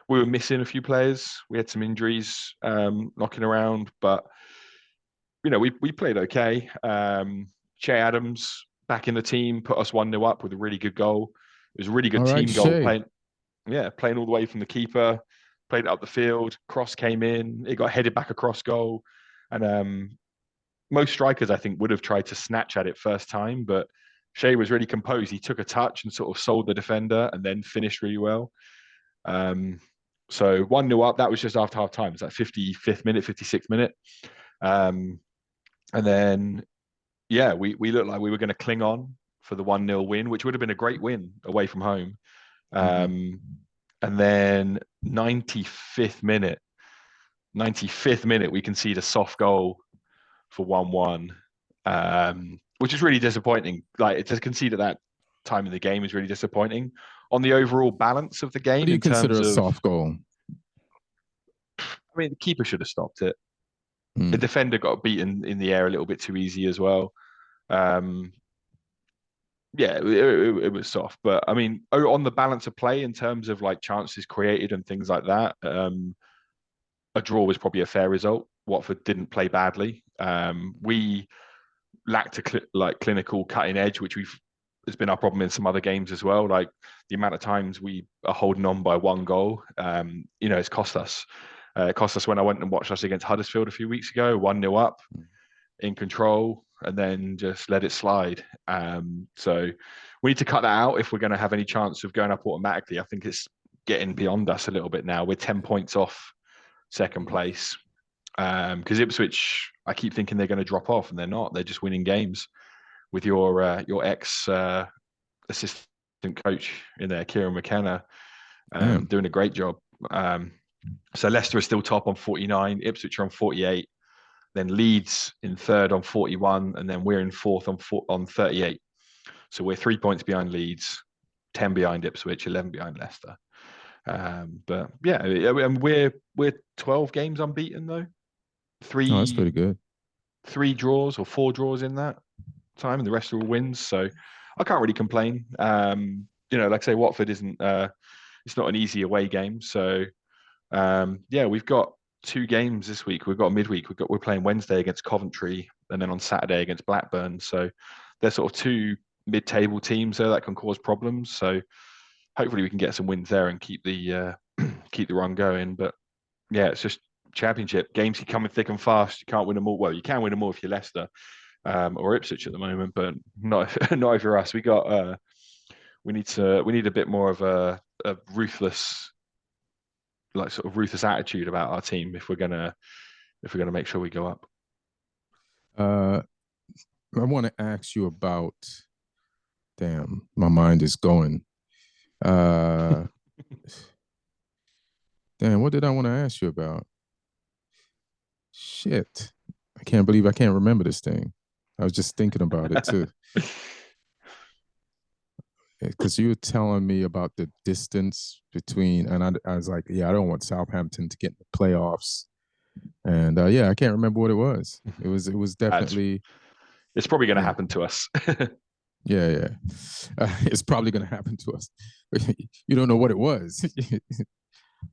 We were missing a few players. We had some injuries knocking around. But, we played okay. Che Adams back in the team, put us 1-0 up with a really good goal. It was a really good team goal. Playing all the way from the keeper. Played it up the field, cross came in, it got headed back across goal. And most strikers, I think, would have tried to snatch at it first time, but Shea was really composed. He took a touch and sort of sold the defender and then finished really well. So 1-0 up, that was just after half time. It's like 55th minute, 56th minute. And then, we looked like we were going to cling on for the 1-0 win, which would have been a great win away from home. And then 95th minute, we concede a soft goal for 1-1, which is really disappointing. Like, to concede at that time in the game is really disappointing. On the overall balance of the game, what do you consider a soft goal? I mean, the keeper should have stopped it. The defender got beaten in the air a little bit too easy as well. It was soft, but I mean, on the balance of play in terms of like chances created and things like that, a draw was probably a fair result. Watford didn't play badly. We lacked a clinical cutting edge, which has been our problem in some other games as well. Like, the amount of times we are holding on by one goal, it's cost us. It cost us when I went and watched us against Huddersfield a few weeks ago, 1-0 up, in control, and then just let it slide. So we need to cut that out if we're going to have any chance of going up automatically. I think it's getting beyond us a little bit now. We're 10 points off second place. Because Ipswich, I keep thinking they're going to drop off, and they're not. They're just winning games with your ex assistant coach in there, Kieran McKenna, doing a great job. So Leicester are still top on 49, Ipswich are on 48, then Leeds in third on 41, and then we're in fourth on 38. So we're 3 points behind Leeds, 10 behind Ipswich, 11 behind Leicester. But yeah, we're 12 games unbeaten though. That's pretty good. 3 draws or 4 draws in that time, and the rest are all wins. So I can't really complain. Like I say, Watford isn't. It's not an easy away game. So we've got 2 games this week. We've got midweek. We're playing Wednesday against Coventry, and then on Saturday against Blackburn. So they're sort of 2 mid-table teams there that can cause problems. So hopefully we can get some wins there and keep the run going. But yeah, it's just Championship games can come in thick and fast. You can't win them all. Well, you can win them all if you're Leicester or Ipswich at the moment, but not if you're us. We need a bit more of a ruthless, like sort of ruthless attitude about our team if we're gonna make sure we go up. I want to ask you about. Damn, my mind is going. Damn, what did I want to ask you about? Shit. I can't believe I can't remember this thing. I was just thinking about it too. Because you were telling me about the distance between, and I was like, yeah, I don't want Southampton to get in the playoffs. And I can't remember what it was. It was definitely. It's probably going to happen to us. Yeah. It's probably going to happen to us. You don't know what it was.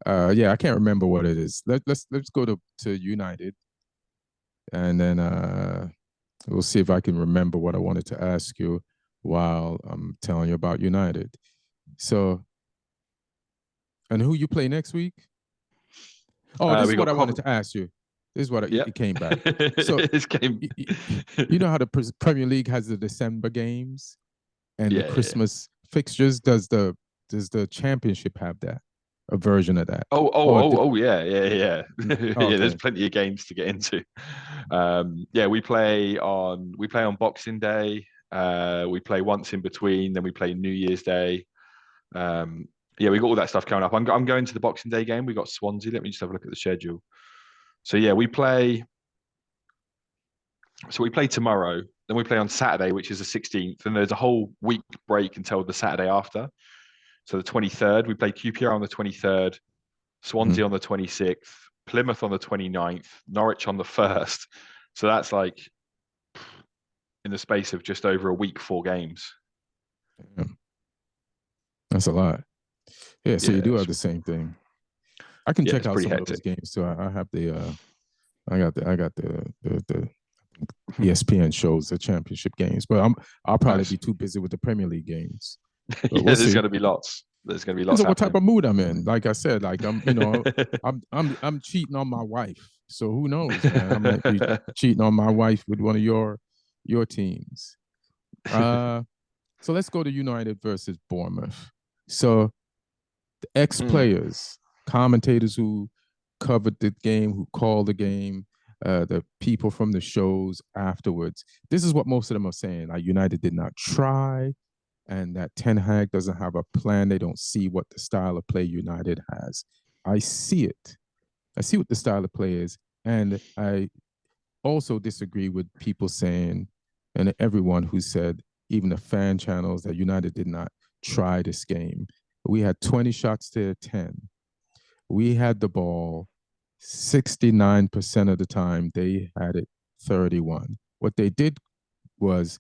I can't remember what it is. Let's go to United, and then we'll see if I can remember what I wanted to ask you while I'm telling you about United. So, and who you play next week? Oh, this is what I wanted to ask you. This is what it came back. So you know how the Premier League has the December games and the Christmas fixtures. Does the Championship have that? A version of that? Yeah. Okay. Yeah, there's plenty of games to get into. We play on Boxing Day. We play once in between, then we play New Year's Day. We got all that stuff coming up. I'm going to the Boxing Day game. We got Swansea. Let me just have a look at the schedule. So we play tomorrow, then we play on Saturday, which is the 16th, and there's a whole week break until the Saturday after. So the 23rd, we play QPR on the 23rd, Swansea on the 26th, Plymouth on the 29th, Norwich on the 1st. So that's like in the space of just over a week, 4 games. Yeah. That's a lot. Yeah, so you do have the same thing. I can check out some of those games too. I have I got the ESPN shows, the Championship games, but I'll probably be too busy with the Premier League games. There's going to be lots. There's going to be lots. What type of mood I'm in? Like I said, like I'm cheating on my wife, so who knows, man? I might be cheating on my wife with one of your teams. So let's go to United versus Bournemouth. So the ex-players, commentators who covered the game, who called the game, the people from the shows afterwards, this is what most of them are saying. Like United did not try, and that Ten Hag doesn't have a plan. They don't see what the style of play United has. I see it. I see what the style of play is, and I also disagree with people saying, and everyone who said, even the fan channels, that United did not try this game. We had 20 shots to 10. We had the ball 69% of the time. They had it 31. What they did was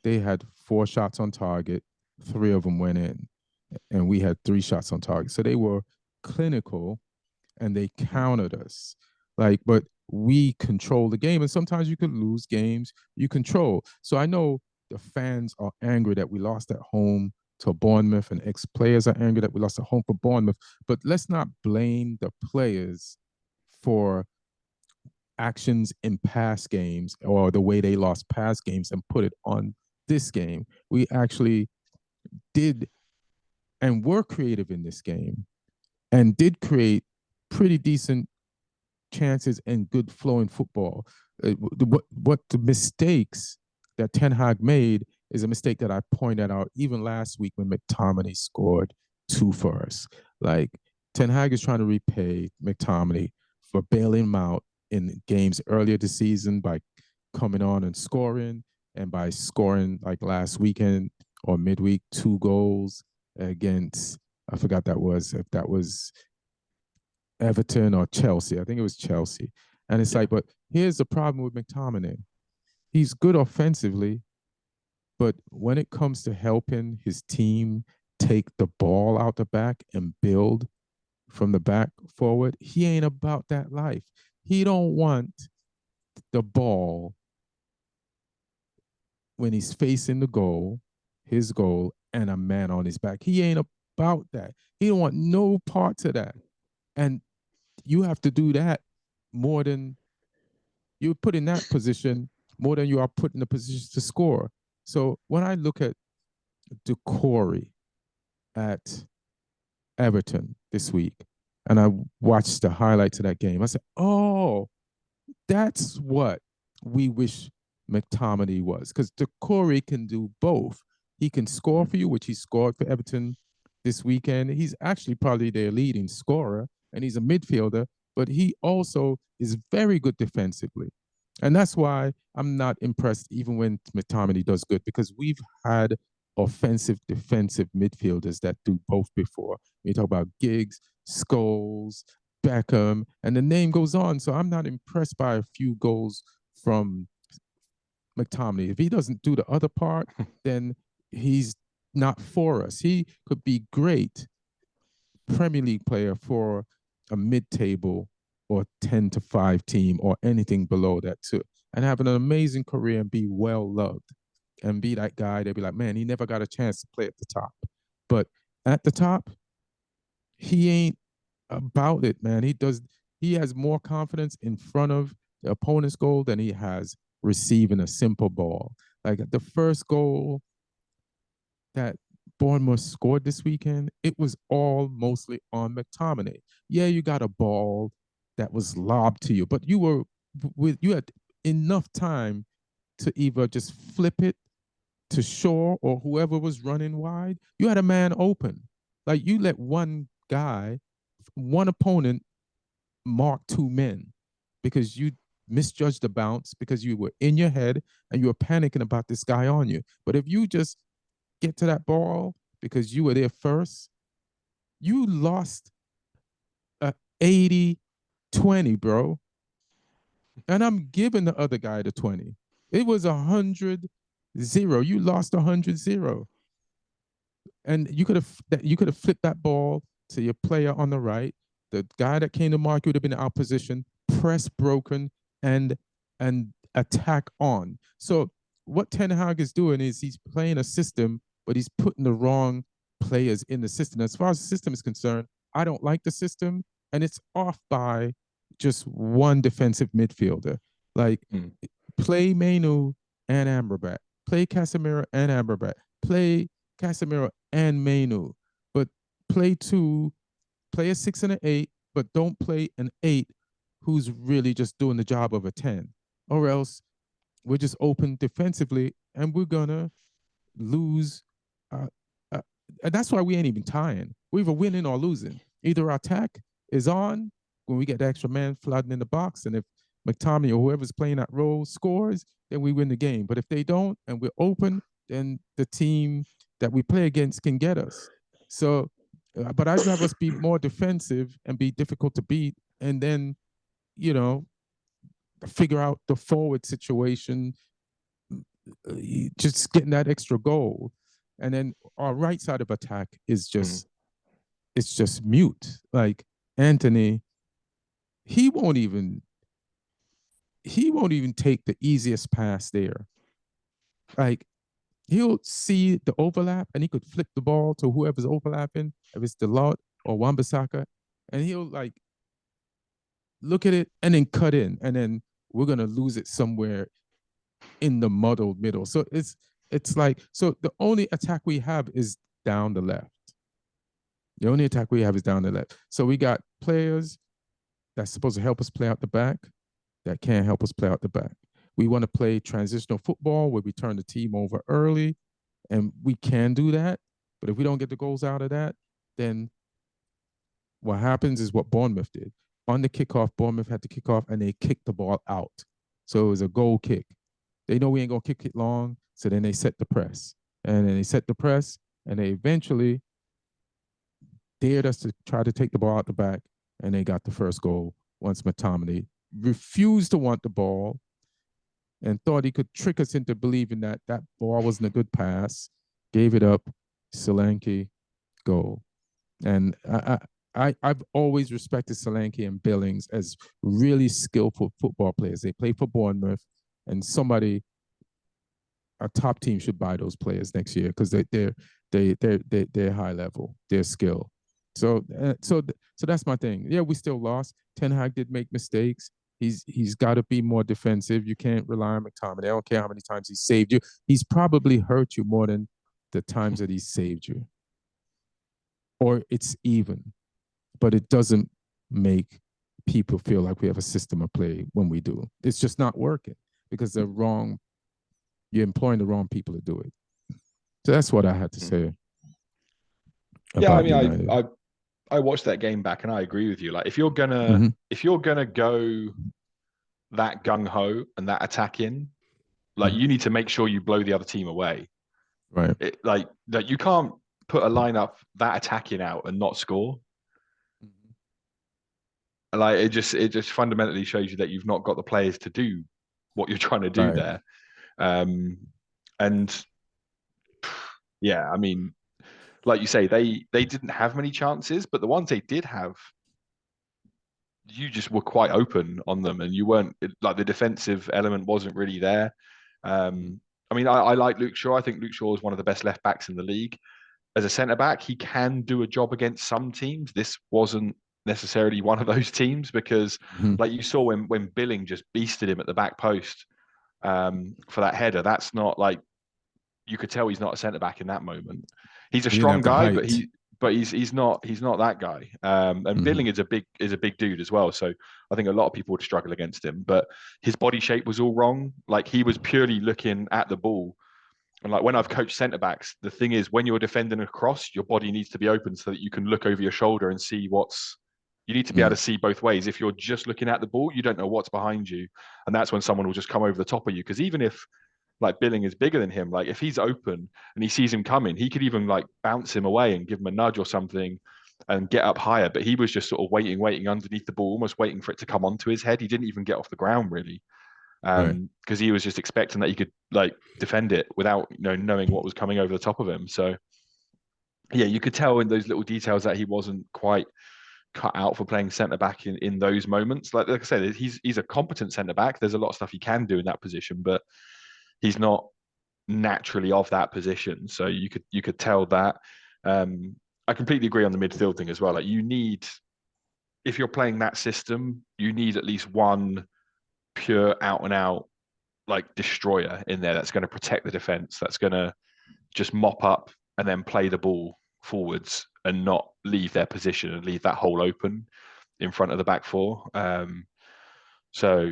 they had 4 shots on target. 3 of them went in, and we had 3 shots on target. So they were clinical, and they countered us. But we control the game, and sometimes you could lose games you control. So I know the fans are angry that we lost at home to Bournemouth, and ex-players are angry that we lost at home for Bournemouth. But let's not blame the players for actions in past games or the way they lost past games and put it on this game. We actually did and were creative in this game and did create pretty decent chances and good flowing football. What the mistakes that Ten Hag made is a mistake that I pointed out even last week when McTominay scored 2 for us. Like, Ten Hag is trying to repay McTominay for bailing him out in games earlier this season by coming on and scoring, and by scoring like last weekend or midweek 2 goals against, I forgot if that was Everton or Chelsea. I think it was Chelsea. And it's like, but here's the problem with McTominay. He's good offensively, but when it comes to helping his team take the ball out the back and build from the back forward, he ain't about that life. He don't want the ball when he's facing the goal, his goal, and a man on his back. He ain't about that. He don't want no parts of that. And you have to do that more than you put in that position, more than you are put in the position to score. So when I look at Decore at Everton this week, and I watched the highlights of that game, I said, oh, that's what we wish McTominay was, because Decore can do both. He can score for you, which he scored for Everton this weekend. He's actually probably their leading scorer, and he's a midfielder, but he also is very good defensively. And that's why I'm not impressed even when McTominay does good, because we've had offensive, defensive midfielders that do both before. You talk about Giggs, Scholes, Beckham, and the name goes on. So I'm not impressed by a few goals from McTominay. If he doesn't do the other part, then he's not for us. He could be great Premier League player for a mid-table or 10-5 team or anything below that too, and have an amazing career and be well loved and be that guy. They'll be like, man, he never got a chance to play at the top. But at the top, he ain't about it, man. He has more confidence in front of the opponent's goal than he has receiving a simple ball. Like the first goal that Bournemouth scored this weekend, it was all mostly on McTominay. Yeah, you got a ball that was lobbed to you, but you had enough time to either just flip it to Shaw or whoever was running wide. You had a man open. Like, you let one opponent mark 2 men because you misjudged the bounce, because you were in your head and you were panicking about this guy on you. But if you just get to that ball because you were there first, you lost a 80-20, bro. And I'm giving the other guy the 20. It was 100-0. You lost 100-0. And you could have flipped that ball to your player on the right. The guy that came to mark you would have been out position, press broken, and attack on. So what Ten Hag is doing is he's playing a system, but he's putting the wrong players in the system. As far as the system is concerned, I don't like the system, and it's off by just one defensive midfielder. Like, play Mainu and Amrabat, play Casemiro and Amrabat, play Casemiro and Mainu, but play a 6 and an 8, but don't play an 8 who's really just doing the job of a 10, or else we're just open defensively and we're gonna lose. And that's why we ain't even tying. We're either winning or losing. Either our attack is on when we get the extra man flooding in the box, and if McTominay or whoever's playing that role scores, then we win the game. But if they don't and we're open, then the team that we play against can get us. So, but I'd rather us be more defensive and be difficult to beat, and then, figure out the forward situation, just getting that extra goal. And then our right side of attack is just, it's just mute. Like Anthony, he won't even take the easiest pass there. Like, he'll see the overlap and he could flip the ball to whoever's overlapping, if it's Delort or Wan-Bissaka, and he'll like look at it and then cut in, and then we're gonna lose it somewhere in the muddled middle. So it's like, so the only attack we have is down the left. The only attack we have is down the left. So we got players that's supposed to help us play out the back that can't help us play out the back. We want to play transitional football where we turn the team over early, and we can do that. But if we don't get the goals out of that, then what happens is what Bournemouth did. On the kickoff, Bournemouth had to kick off, and they kicked the ball out. So it was a goal kick. They know we ain't going to kick it long, so then they set the press. And then they set the press, and they eventually dared us to try to take the ball out the back, and they got the first goal once McTominay refused to want the ball and thought he could trick us into believing that that ball wasn't a good pass, gave it up, Solanke, goal. And I've always respected Solanke and Billings as really skillful football players. They play for Bournemouth, and a top team should buy those players next year because they're high level, they're skilled. So that's my thing. Yeah, we still lost. Ten Hag did make mistakes. He's got to be more defensive. You can't rely on McTominay. I don't care how many times he saved you. He's probably hurt you more than the times that he saved you. Or it's even, but it doesn't make people feel like we have a system of play when we do. It's just not working because they're wrong. You're employing the wrong people to do it. So that's what I had to say. Yeah, I mean, I watched that game back, and I agree with you. Like, if you're gonna go that gung ho and that attacking, like you need to make sure you blow the other team away. Right. Like you can't put a lineup that attacking out and not score. Like it just fundamentally shows you that you've not got the players to do what you're trying to do there. And yeah, I mean, like you say, they didn't have many chances, but the ones they did have, you just were quite open on them, and you weren't like the defensive element wasn't really there. I mean, I like Luke Shaw. I think Luke Shaw is one of the best left backs in the league. As a centre back, he can do a job against some teams. This wasn't necessarily one of those teams because, like you saw when Billing just beasted him at the back post for that header. That's not like, you could tell he's not a centre back in that moment. He's a strong guy, but he's not that guy. And Billing is a big dude as well. So I think a lot of people would struggle against him. But his body shape was all wrong. Like he was purely looking at the ball. And like when I've coached centre backs, the thing is when you're defending a cross, your body needs to be open so that you can look over your shoulder and see you need to be able to see both ways. If you're just looking at the ball, you don't know what's behind you. And that's when someone will just come over the top of you. Because even if like Billing is bigger than him, like if he's open and he sees him coming, he could even like bounce him away and give him a nudge or something and get up higher. But he was just sort of waiting underneath the ball, almost waiting for it to come onto his head. He didn't even get off the ground really. Because he was just expecting that he could like defend it without knowing what was coming over the top of him. So yeah, you could tell in those little details that he wasn't quite cut out for playing centre back in those moments. Like I said, he's a competent centre back. There's a lot of stuff he can do in that position, but he's not naturally of that position. So you could tell that. I completely agree on the midfield thing as well. Like if you're playing that system, you need at least one pure out and out like destroyer in there that's going to protect the defense, that's going to just mop up and then play the ball forwards and not leave their position and leave that hole open in front of the back four. So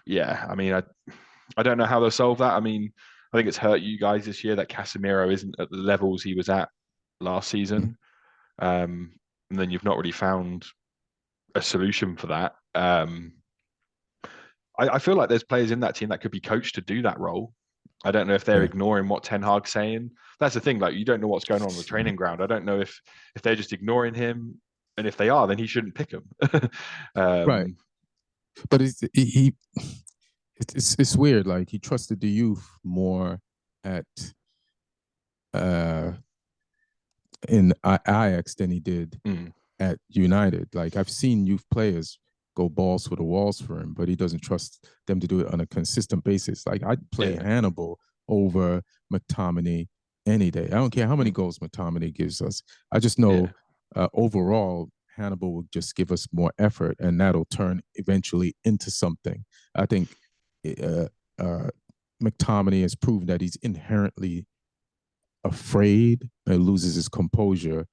yeah, I mean, I don't know how they'll solve that. I mean, I think it's hurt you guys this year that Casemiro isn't at the levels he was at last season. And then you've not really found a solution for that. I feel like there's players in that team that could be coached to do that role. I don't know if they're ignoring what Ten Hag's saying. That's the thing. Like, you don't know what's going on the training ground. I don't know if they're just ignoring him, and if they are, then he shouldn't pick him. Right. But it's weird. Like he trusted the youth more at in Ajax than he did at United. Like I've seen youth players go balls for the walls for him, but he doesn't trust them to do it on a consistent basis. Like I'd play Hannibal over McTominay any day. I don't care how many goals McTominay gives us. I just know overall Hannibal will just give us more effort, and that'll turn eventually into something. I think McTominay has proven that he's inherently afraid and loses his composure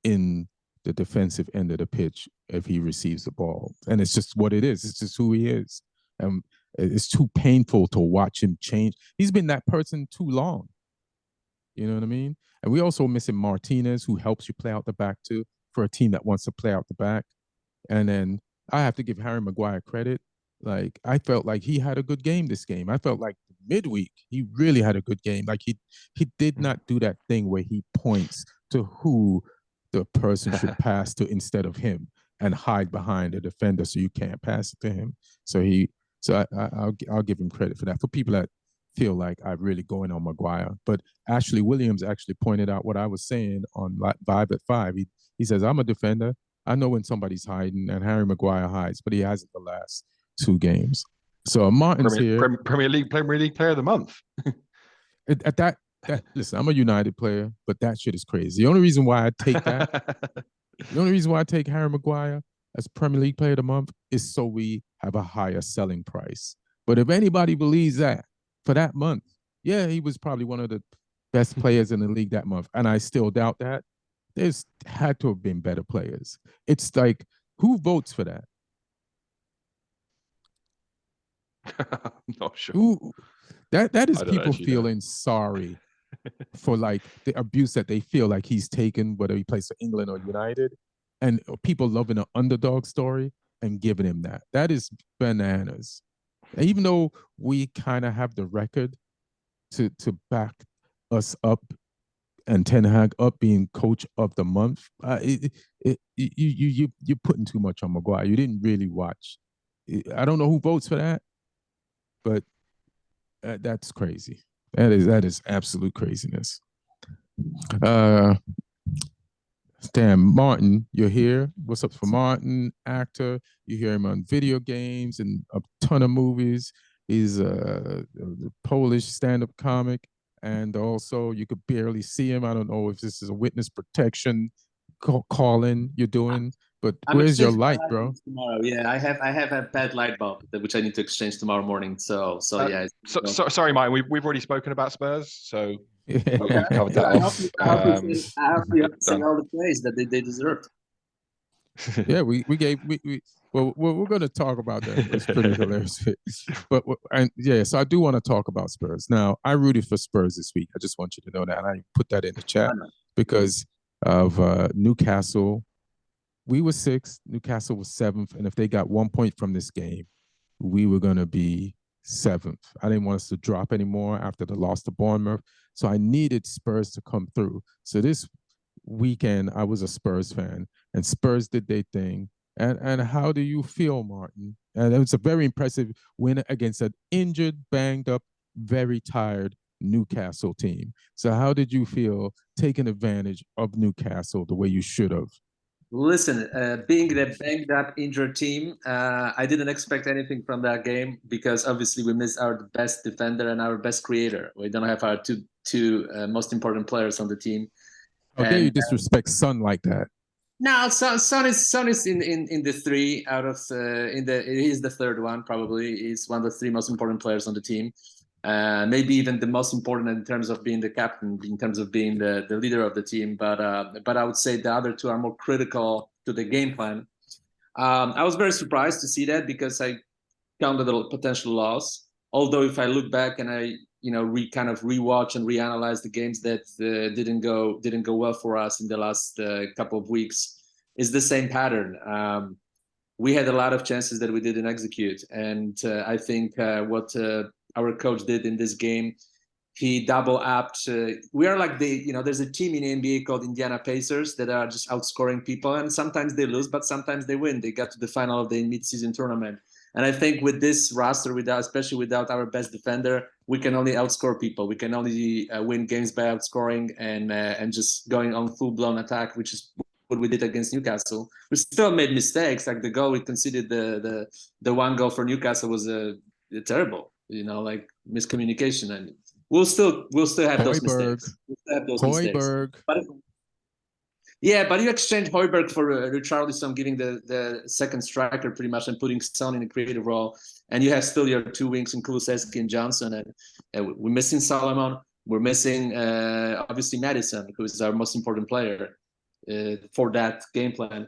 in the defensive end of the pitch if he receives the ball. And it's just what it is. It's just who he is. It's too painful to watch him change. He's been that person too long. You know what I mean? And we also missing Martinez, who helps you play out the back too, for a team that wants to play out the back. And then I have to give Harry Maguire credit. Like, I felt like he had a good game this game. I felt like midweek, he really had a good game. Like, he did not do that thing where he points to who the person should pass to instead of him and hide behind a defender so you can't pass it to him. So I'll give him credit for that. For people that feel like I'm really going on Maguire. But Ashley Williams actually pointed out what I was saying on Vibe at 5. He says, I'm a defender. I know when somebody's hiding, and Harry Maguire hides, but he hasn't the last 2 games. So Martin's here. Premier League Player of the Month. Listen, I'm a United player, but that shit is crazy. The only reason why I take Harry Maguire as Premier League Player of the Month is so we have a higher selling price. But if anybody believes that for that month, yeah, he was probably one of the best players in the league that month. And I still doubt that. There's had to have been better players. It's like, who votes for that? I'm not sure. That is people feeling sorry for like the abuse that they feel like he's taken, whether he plays for England or United, and people loving an underdog story and giving him that. That is bananas. Even though we kind of have the record to back us up and Ten Hag up being coach of the month, you're putting too much on Maguire. You didn't really watch. I don't know who votes for that, but that's crazy. That is absolute craziness. Damn, Martin, you're here. What's up for Martin? Actor. You hear him on video games and a ton of movies. He's a Polish stand-up comic. And also, you could barely see him. I don't know if this is a witness protection call-in you're doing, but where's your light, bro? Tomorrow, yeah, I have a bad light bulb which I need to exchange tomorrow morning. So yeah. Sorry, Mike. We've already spoken about Spurs, so okay. covered that off. I hope you sing all the praise that they deserved. Yeah, we're going to talk about that. It's pretty hilarious. But so I do want to talk about Spurs. Now, I rooted for Spurs this week. I just want you to know that. And I put that in the chat because of Newcastle. We were 6th, Newcastle was 7th, and if they got 1 point from this game, we were going to be 7th. I didn't want us to drop anymore after the loss to Bournemouth, so I needed Spurs to come through. So this weekend, I was a Spurs fan, and Spurs did their thing. And how do you feel, Martin? And it was a very impressive win against an injured, banged up, very tired Newcastle team. So how did you feel taking advantage of Newcastle the way you should have? Listen, being the banged up, injured team, I didn't expect anything from that game because obviously we missed our best defender and our best creator. We don't have our two most important players on the team. How dare you disrespect Son like that? No, Son is in the 3 out of he's the 3rd one probably. He's one of the 3 most important players on the team. Maybe even the most important in terms of being the captain, in terms of being the leader of the team. But I would say the other 2 are more critical to the game plan. I was very surprised to see that because I counted a potential loss. Although if I look back and I kind of rewatch and reanalyze the games that didn't go well for us in the last couple of weeks, it's the same pattern. We had a lot of chances that we didn't execute, and I think what our coach did in this game, he double-upped. We are like there's a team in the NBA called Indiana Pacers that are just outscoring people, and sometimes they lose, but sometimes they win. They got to the final of the mid-season tournament. And I think with this roster, especially without our best defender, we can only outscore people. We can only win games by outscoring and just going on full-blown attack, which is what we did against Newcastle. We still made mistakes. Like the goal we conceded, the 1 goal for Newcastle was terrible. Like miscommunication, and we'll still have those mistakes. We'll still have those mistakes. But you exchange Højbjerg for Richarlison, giving the second striker pretty much and putting Son in a creative role. And you have still your 2 wings in Kulusevski and Johnson. And we're missing Solomon. We're missing, obviously, Maddison, who is our most important player. for that game plan.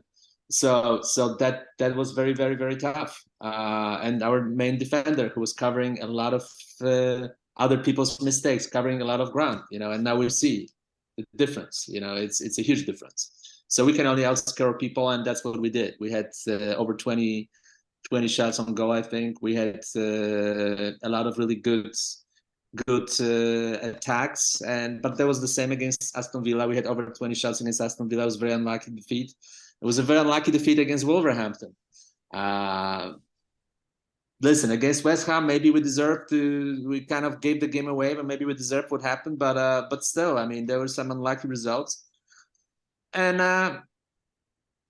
So that was very, very, very tough. And our main defender, who was covering a lot of other people's mistakes, covering a lot of ground, and now we see the difference. It's a huge difference. So we can only outscore people, and that's what we did. We had over 20 shots on goal, I think. We had a lot of really good attacks, but that was the same against Aston Villa. We had over 20 shots against Aston Villa. It was a very unlucky defeat. It was a very unlucky defeat against Wolverhampton. Listen, against West Ham, maybe we kind of gave the game away, but maybe we deserved what happened. But still, I mean, there were some unlucky results. And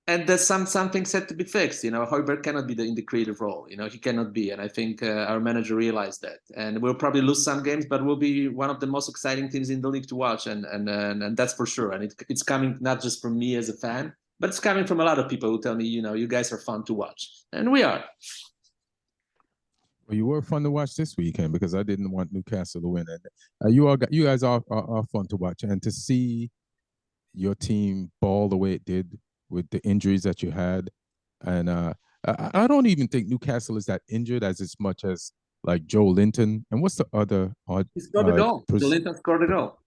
there's something set to be fixed. Højbjerg cannot be in the creative role. He cannot be. And I think our manager realized that. And we'll probably lose some games, but we'll be one of the most exciting teams in the league to watch. And that's for sure. And it's coming not just from me as a fan, but it's coming from a lot of people who tell me, you guys are fun to watch. And we are. Well, you were fun to watch this weekend because I didn't want Newcastle to win. And you guys are fun to watch. And to see your team ball the way it did with the injuries that you had. And I don't even think Newcastle is that injured as much as like Joe Linton. And what's the other? He scored a goal. Joe Linton scored a goal.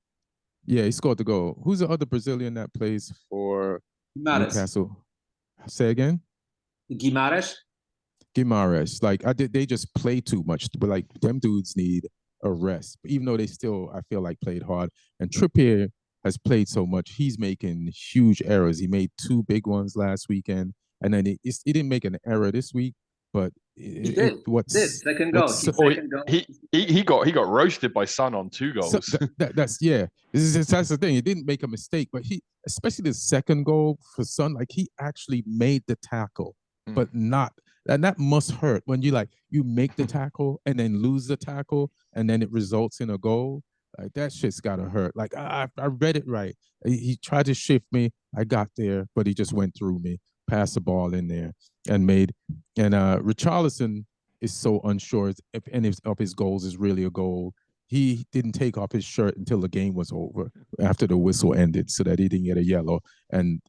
Yeah, he scored the goal. Who's the other Brazilian that plays for Newcastle? Say again? Guimarães. Like they just play too much. But like them dudes need a rest. Even though they still, I feel like, played hard. And Trippier has played so much. He's making huge errors. He made 2 big ones last weekend, and then he didn't make an error this week. But he did. Second goal. He got roasted by Son on 2 goals. So that's the thing. He didn't make a mistake, but especially the second goal for Son, like he actually made the tackle, but not. And that must hurt when you make the tackle and then lose the tackle, and then it results in a goal. Like that shit's gotta hurt. Like I read it right. He tried to shift me. I got there, but he just went through me, passed the ball in there, and made. And Richarlison is so unsure if any of his goals is really a goal. He didn't take off his shirt until the game was over, after the whistle ended, so that he didn't get a yellow and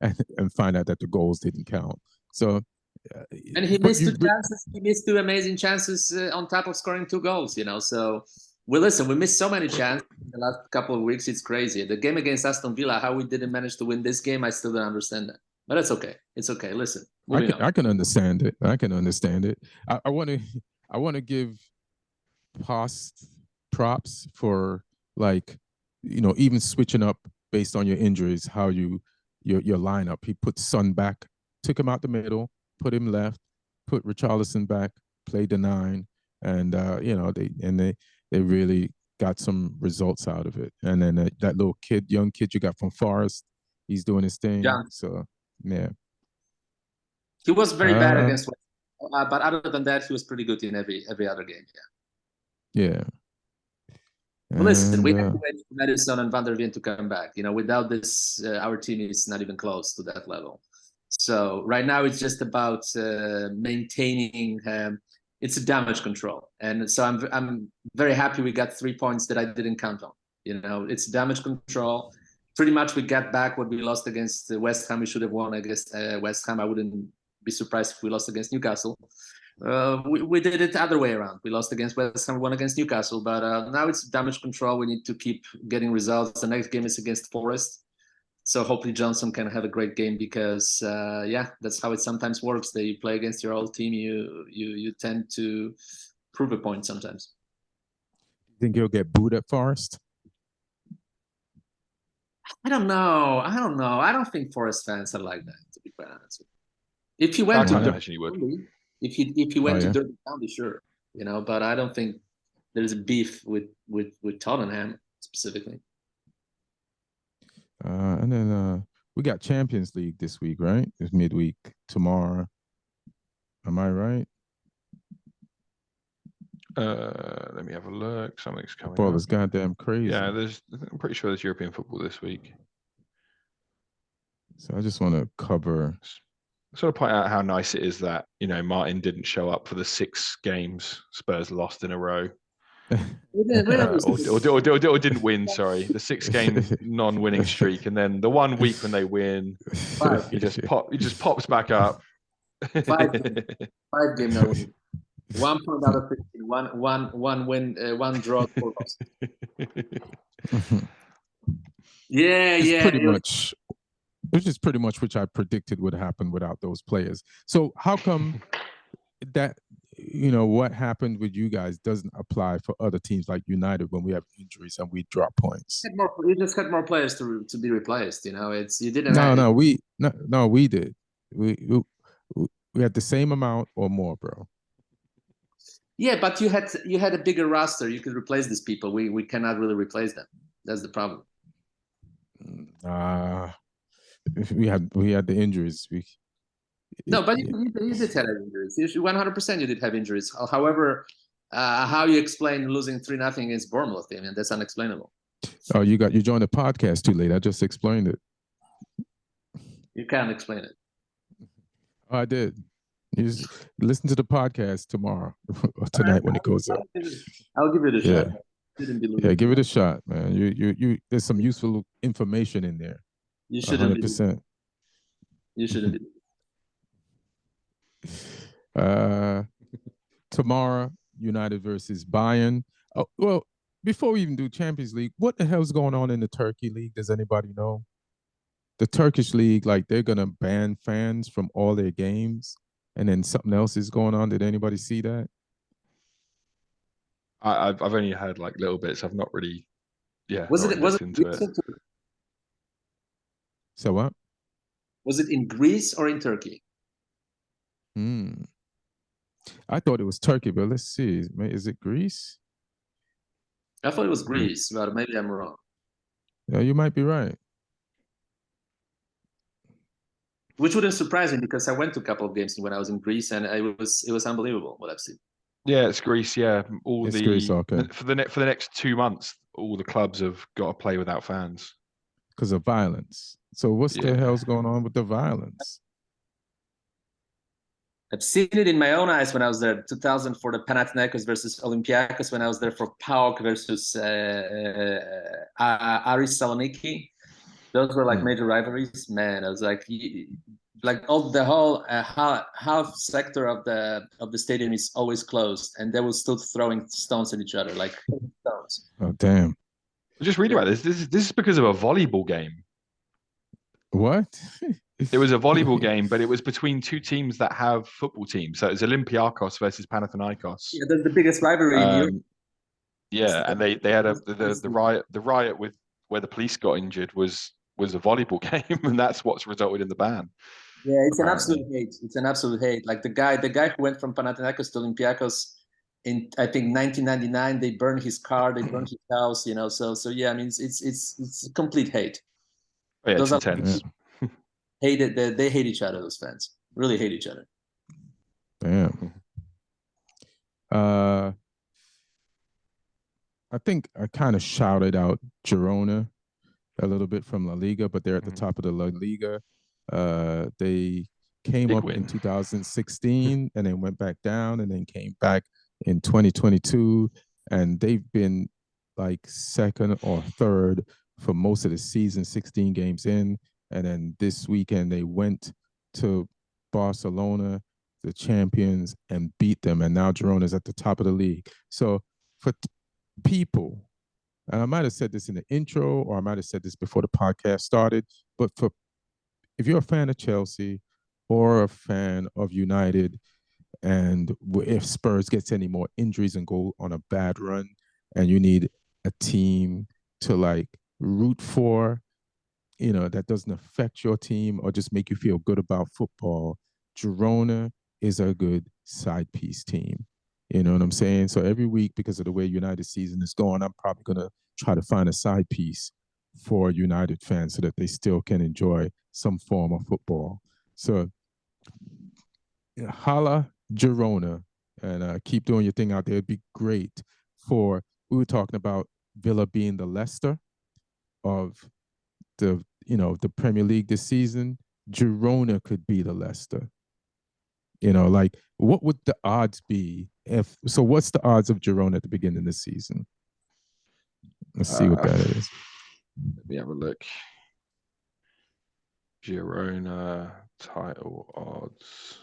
and find out that the goals didn't count. So. And he missed 2 chances. He missed 2 amazing chances on top of scoring 2 goals. So. We missed so many chances in the last couple of weeks. It's crazy. The game against Aston Villa, how we didn't manage to win this game, I still don't understand that. But it's okay. It's okay. Listen, I can understand it. I want to give props for even switching up based on your injuries. How your lineup. He put Son back, took him out the middle, put him left, put Richarlison back, played the 9, and they really got some results out of it. And then that little young kid you got from Forest, he's doing his thing. Yeah. So, yeah. He was very bad against West, but other than that, he was pretty good in every other game. Yeah. Well, listen, we have to wait for Madison and Van der Ven to come back. Without this, our team is not even close to that level. So right now it's just about maintaining it's a damage control. And so I'm very happy we got 3 points that I didn't count on. It's damage control. Pretty much we got back what we lost against West Ham. We should have won against West Ham. I wouldn't be surprised if we lost against Newcastle. We did it the other way around. We lost against West Ham, we won against Newcastle. But now it's damage control. We need to keep getting results. The next game is against Forest. So hopefully Johnson can have a great game because, that's how it sometimes works. That you play against your old team, you tend to prove a point sometimes. Think he'll get booed at Forest? I don't know. I don't think Forest fans are like that, to be quite honest with you. If he went to imagine he would. If he went to Derby County, sure. But I don't think there's a beef with Tottenham specifically. And then we got Champions League this week, right? It's midweek tomorrow. Am I right? Let me have a look. Something's coming. Ball is goddamn crazy. Yeah, I'm pretty sure there's European football this week. So I just want to cover. Sort of point out how nice it is that Martin didn't show up for the 6 games Spurs lost in a row. We didn't lose. Or didn't win, sorry. The 6-game non-winning streak, and then the 1 week when they win, he just pops back up. 5-game no win. 1 point out of 15. One win, 1 draw, 4 loss. Pretty much, which is pretty much which I predicted would happen without those players. So how come that, what happened with you guys doesn't apply for other teams like United when we have injuries and we drop points? You just had more players to be replaced. It's you didn't. We did. We had the same amount or more, bro. Yeah, but you had a bigger roster. You could replace these people. We cannot really replace them. That's the problem. We had the injuries. No, but you did have injuries. 100% you did have injuries. However, how you explain losing 3-0 against Bournemouth? I mean, that's unexplainable. Oh, you joined the podcast too late. I just explained it. You can't explain it. Oh, I did. You just listen to the podcast tomorrow or tonight when it goes up. I'll give it a shot. Yeah, give it a shot, man. You there's some useful information in there. You shouldn't 100%. You shouldn't be. Tomorrow, United versus Bayern. Oh, well, before we even do Champions League, what the hell's going on in the Turkey League? Does anybody know? The Turkish League, like they're gonna ban fans from all their games, and then something else is going on. Did anybody see that? I've only heard like little bits. I've not really, Was it into it. So what? Was it in Greece or in Turkey? I thought it was Turkey, but let's see. Is it Greece? I thought it was Greece, but maybe I'm wrong. Yeah, you might be right. Which wouldn't surprise me because I went to a couple of games when I was in Greece, and it was unbelievable what I've seen. Yeah, it's Greece. Yeah, Greece, okay. For the next 2 months, all the clubs have got to play without fans because of violence. So what's the hell's going on with the violence? I've seen it in my own eyes when I was there. 2000 for the Panathinaikos versus Olympiacos. When I was there for Poch versus Aris Saloniki. Those were like major rivalries. Man, I was like the whole half sector of the stadium is always closed, and they were still throwing stones at each other, like stones. Oh damn! Just read about this. This is because of a volleyball game. What? It was a volleyball game, but it was between 2 teams that have football teams. So it was Olympiacos versus Panathinaikos. Yeah, that's the biggest rivalry in Europe. Yeah, and they had the riot with where the police got injured was a volleyball game, and that's what's resulted in the ban. Yeah, it's an absolute hate. It's an absolute hate. Like the guy who went from Panathinaikos to Olympiacos in I think 1999, they burned his car, they burned his house. So yeah, I mean it's complete hate. Oh, yeah, it's intense. They hate each other. Those fans really hate each other. Damn. I think I kind of shouted out Girona a little bit from La Liga, but they're at the top of the La Liga. They came Big up win. in 2016 and then went back down and then came back in 2022. And they've been like second or third for most of the season, 16 games in. And then this weekend they went to Barcelona, the champions, and beat them. And now Girona's at the top of the league. So for people, and I might have said this in the intro, or I might have said this before the podcast started, but if you're a fan of Chelsea or a fan of United, and if Spurs gets any more injuries and go on a bad run, and you need a team to like root for, that doesn't affect your team or just make you feel good about football, Girona is a good side piece team. You know what I'm saying? So every week, because of the way United season is going, I'm probably going to try to find a side piece for United fans so that they still can enjoy some form of football. So holla Girona, and keep doing your thing out there. It'd be great we were talking about Villa being the Leicester of the Premier League this season. Girona could be the Leicester. You know, like what would the odds be if? So, what's the odds of Girona at the beginning of the season? Let's see what that is. Let me have a look. Girona title odds.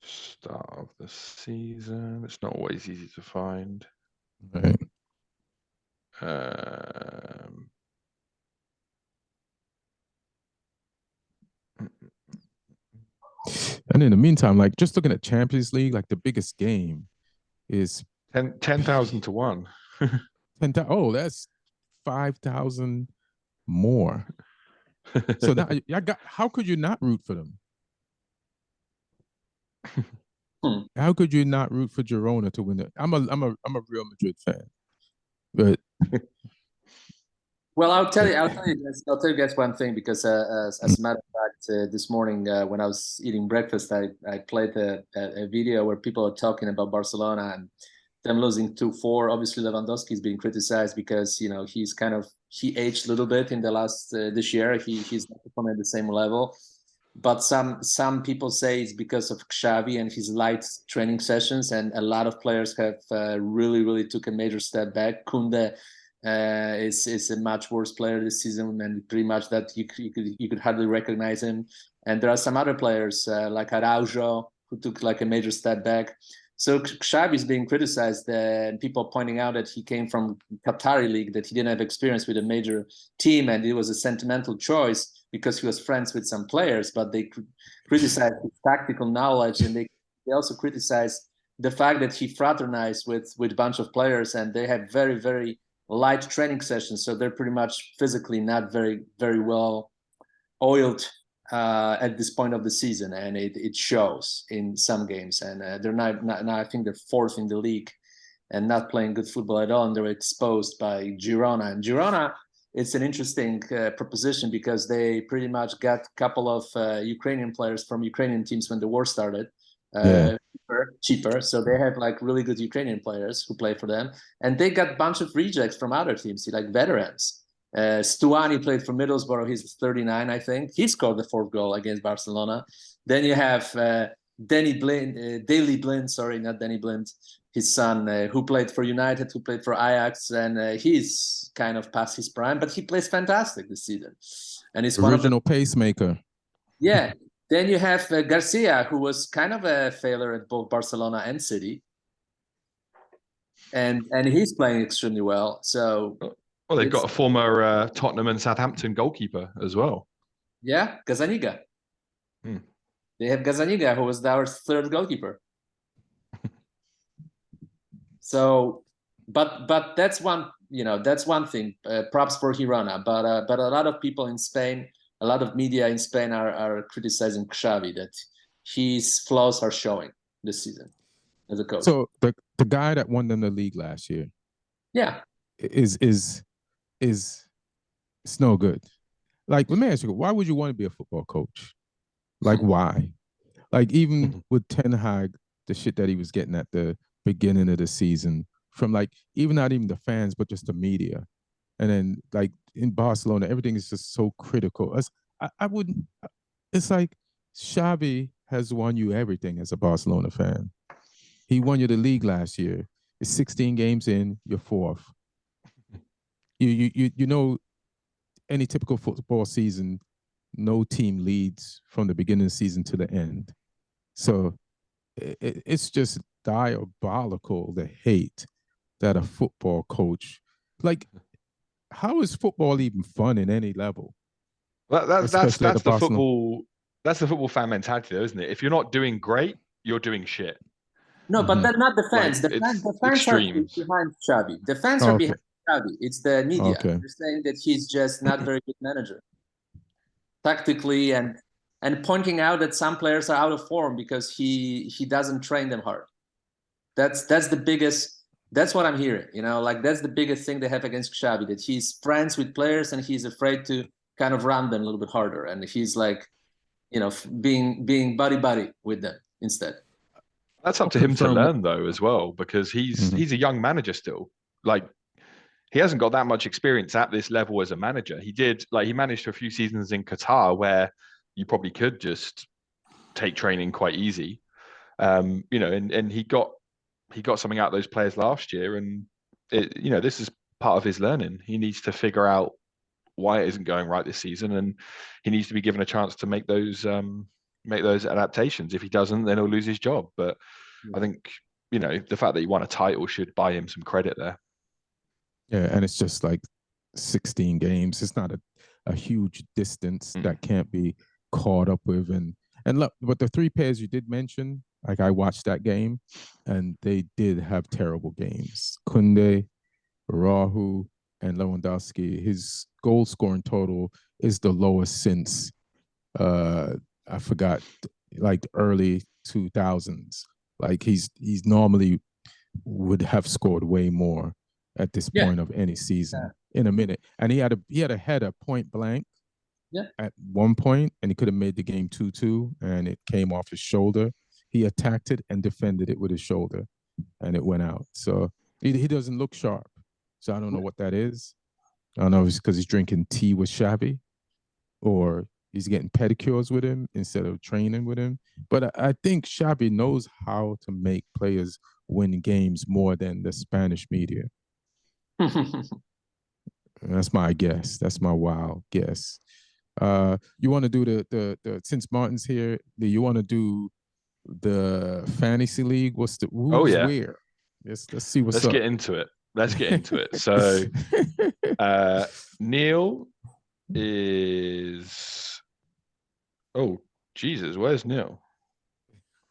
Start of the season. It's not always easy to find. Right. And in the meantime, like just looking at Champions League, like the biggest game is 10,000 to 1. 10,000. Oh, that's 5,000 more. So now I got. How could you not root for them? How could you not root for Girona to win it? I'm a Real Madrid fan, but well, I'll tell you guys one thing, because as a matter of fact, this morning when I was eating breakfast, I played a video where people are talking about Barcelona and them losing 2-4. Obviously, Lewandowski is being criticized because he aged a little bit in the last this year. He's not performing at the same level. But some people say it's because of Xavi and his light training sessions, and a lot of players have really took a major step back. Kunde is a much worse player this season, and pretty much that you could hardly recognize him. And there are some other players like Araujo who took like a major step back. So Xavi is being criticized, and people pointing out that he came from Qatari league, that he didn't have experience with a major team, and it was a sentimental choice because he was friends with some players. But they criticized his tactical knowledge, and they also criticized the fact that he fraternized with a bunch of players, and they had very light training sessions, so they're pretty much physically not very well oiled at this point of the season, and it shows in some games. And they're not now. I think they're fourth in the league and not playing good football at all, and they're exposed by Girona. And Girona, it's an interesting proposition because they pretty much got a couple of Ukrainian players from Ukrainian teams when the war started. Cheaper. So they have like really good Ukrainian players who play for them, and they got a bunch of rejects from other teams, like veterans. Stuani played for Middlesbrough. He's 39, I think. He scored the 4th goal against Barcelona. Then you have Daley Blind, sorry, not Danny Blind, his son, who played for United, who played for Ajax, and he's kind of past his prime, but he plays fantastic this season. And he's original pacemaker. Yeah. Then you have Garcia, who was kind of a failure at both Barcelona and City, and he's playing extremely well. So, well, they've got a former Tottenham and Southampton goalkeeper as well. Yeah, Gazzaniga. They have Gazzaniga, who was our 3rd goalkeeper. So, but that's one thing. Props for Girona, but a lot of people in Spain, a lot of media in Spain are criticizing Xavi, that his flaws are showing this season as a coach. So the guy that won them the league last year, yeah, is it's no good. Like, let me ask you, why would you want to be a football coach? Like, why? Like, even with Ten Hag, the shit that he was getting at the beginning of the season from like not even the fans, but just the media. And then like in Barcelona, everything is just so critical. I wouldn't. It's like Xavi has won you everything as a Barcelona fan. He won you the league last year. It's 16 games in, you're 4th. You know, any typical football season, no team leads from the beginning of the season to the end. So it's just diabolical, the hate that a football coach, like, how is football even fun in any level? That's the football. That's the football fan mentality, though, isn't it? If you're not doing great, you're doing shit. No, but they're not the fans. Like, the fans are behind Xavi. The fans are behind Xavi. It's the media. They're saying that he's just not a very good manager tactically, and pointing out that some players are out of form because he doesn't train them hard. That's the biggest. That's what I'm hearing. You know, like that's the biggest thing they have against Xavi, that he's friends with players and he's afraid to kind of run them a little bit harder, and he's like, you know, being buddy with them instead. That's up to him to learn, though, as well, because he's a young manager still. Like, he hasn't got that much experience at this level as a manager. He managed for a few seasons in Qatar where you probably could just take training quite easy. And he got something out of those players last year, and this is part of his learning. He needs to figure out why it isn't going right this season, and he needs to be given a chance to make those adaptations. If he doesn't, then he'll lose his job. But I think the fact that he won a title should buy him some credit there. Yeah, and it's just like 16 games. It's not a huge distance that can't be caught up with. And look, but the three pairs you did mention, like I watched that game, and they did have terrible games. Kunde, Rahu, and Lewandowski. His goal scoring total is the lowest since I forgot, like the early 2000s. Like he's normally would have scored way more at this point of any season in a minute. And he had a header point blank at one point, and he could have made the game 2-2, and it came off his shoulder. He attacked it and defended it with his shoulder, and it went out. So he doesn't look sharp. So I don't know what that is. I don't know if it's because he's drinking tea with Xavi, or he's getting pedicures with him instead of training with him. But I think Xavi knows how to make players win games more than the Spanish media. That's my guess. That's my wild guess. You want to do the since Martin's here, do you want to do the fantasy league? Who's where? Let's see what's up. Let's get into it. So Neil is Jesus, where's Neil?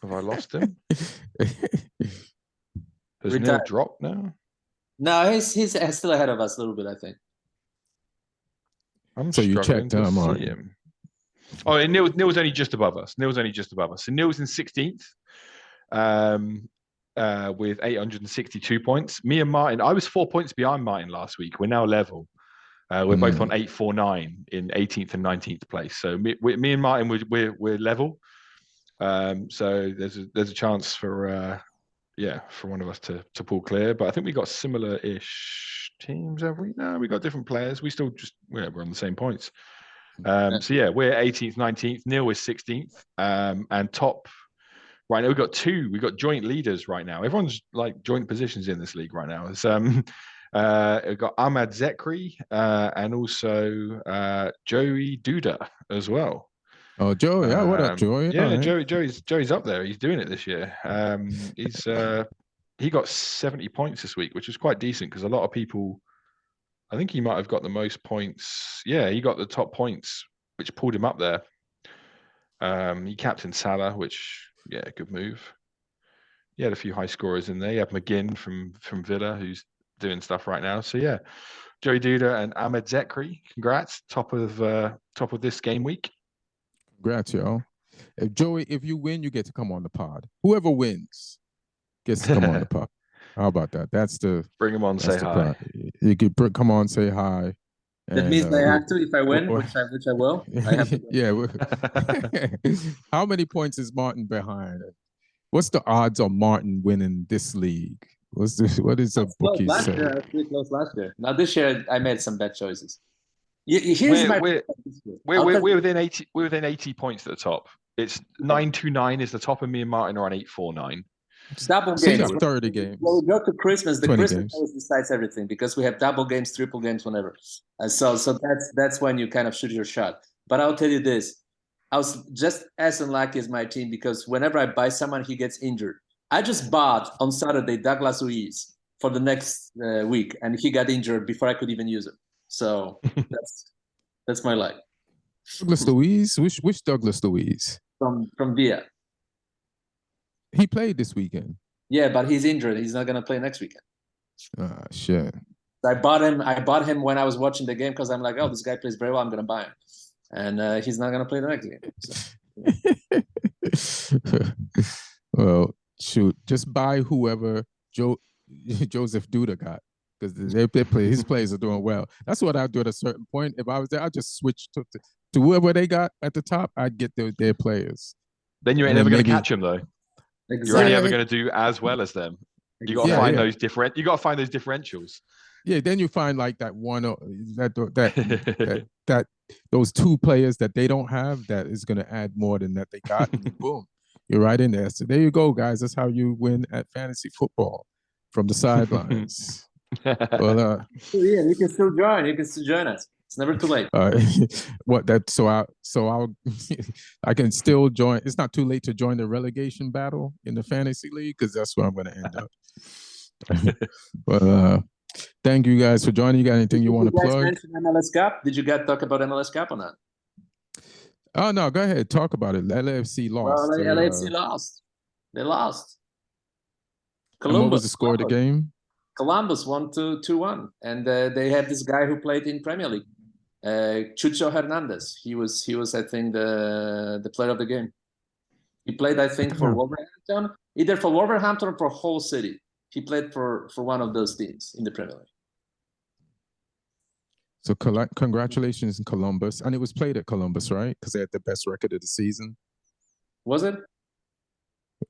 Have I lost him? Has Neil dropped now? No, he's still ahead of us a little bit, I think. So you checked him. Oh, and Neil's only just above us. So Neil's in 16th with 862 points. Me and Martin, I was 4 points behind Martin last week. We're now level. We're both on 849 in 18th and 19th place. So me and Martin, we're level. So there's a chance for one of us to pull clear. But I think we got similar-ish teams, have we? No, we got different players. We still we're on the same points. So yeah, we're 18th, 19th. Neil is 16th. And top right now, we got joint leaders right now. Everyone's like joint positions in this league right now. It's we've got Ahmad Zekri and also Joey Duda as well. Oh, Joey! What up, Joey? Yeah, right. Joey's up there. He's doing it this year. He got 70 points this week, which is quite decent because a lot of people. I think he might have got the most points. Yeah, he got the top points, which pulled him up there. He captained Salah, which good move. He had a few high scorers in there. You have McGinn from Villa, who's doing stuff right now. So yeah, Joey Duda and Ahmed Zekri, congrats, top of this game week. Congrats, yo. Joey, if you win, you get to come on the pod. Whoever wins gets to come on the pod. How about that? That's the bring him on, say hi. You could come on, say hi. That means I have to if I win, which I will. I have to. Yeah. How many points is Martin behind? What's the odds on Martin winning this league? What is the bookie say? I was pretty close last year. Now this year I made some bad choices. We're within 80. We're within 80 points at the top. It's 929 is the top, and me and Martin are on 849. Double games. 30 games. When we go to Christmas, the Christmas games. always decides everything because we have double games, triple games, whenever. And so that's when you kind of shoot your shot. But I'll tell you this. I was just as unlucky as my team because whenever I buy someone, he gets injured. I just bought on Saturday Douglas Luiz for the next week, and he got injured before I could even use him. So that's my luck. Douglas Luiz? Which Douglas Luiz? From Villa. He played this weekend. Yeah, but he's injured. He's not going to play next weekend. Ah, shit. I bought him when I was watching the game because I'm like, oh, this guy plays very well. I'm going to buy him. And he's not going to play the next game. So. Well, shoot. Just buy whoever Joseph Duda got because his players are doing well. That's what I'd do at a certain point. If I was there, I'd just switch to whoever they got at the top. I'd get their players. Then you ain't never going to catch them, though. Exactly. You're only ever going to do as well as them. You got to find those differentials. Yeah, then you find like that one that those two players that they don't have that is going to add more than that they got, and then boom, you're right in there. So there you go, guys. That's how you win at fantasy football from the sidelines. Well, Yeah, you can still join. You can still join us. It's never too late. what that? So I'll I can still join. It's not too late to join the relegation battle in the fantasy league because that's where I'm going to end up. Well, thank you guys for joining. You got anything you want to plug? Mention MLS Cup? Did you guys talk about MLS Cup or not? Oh no, go ahead. Talk about it. LAFC lost. Well, LAFC lost. They lost. Columbus. And what was the score of the game? Columbus won 2-1, and they had this guy who played in Premier League, Chucho Hernandez. He was I think the player of the game. He played I think for Wolverhampton, either for Wolverhampton or for Hull City. He played for one of those teams in the Premier League. So congratulations in Columbus. And it was played at Columbus, right? Because they had the best record of the season. Was it?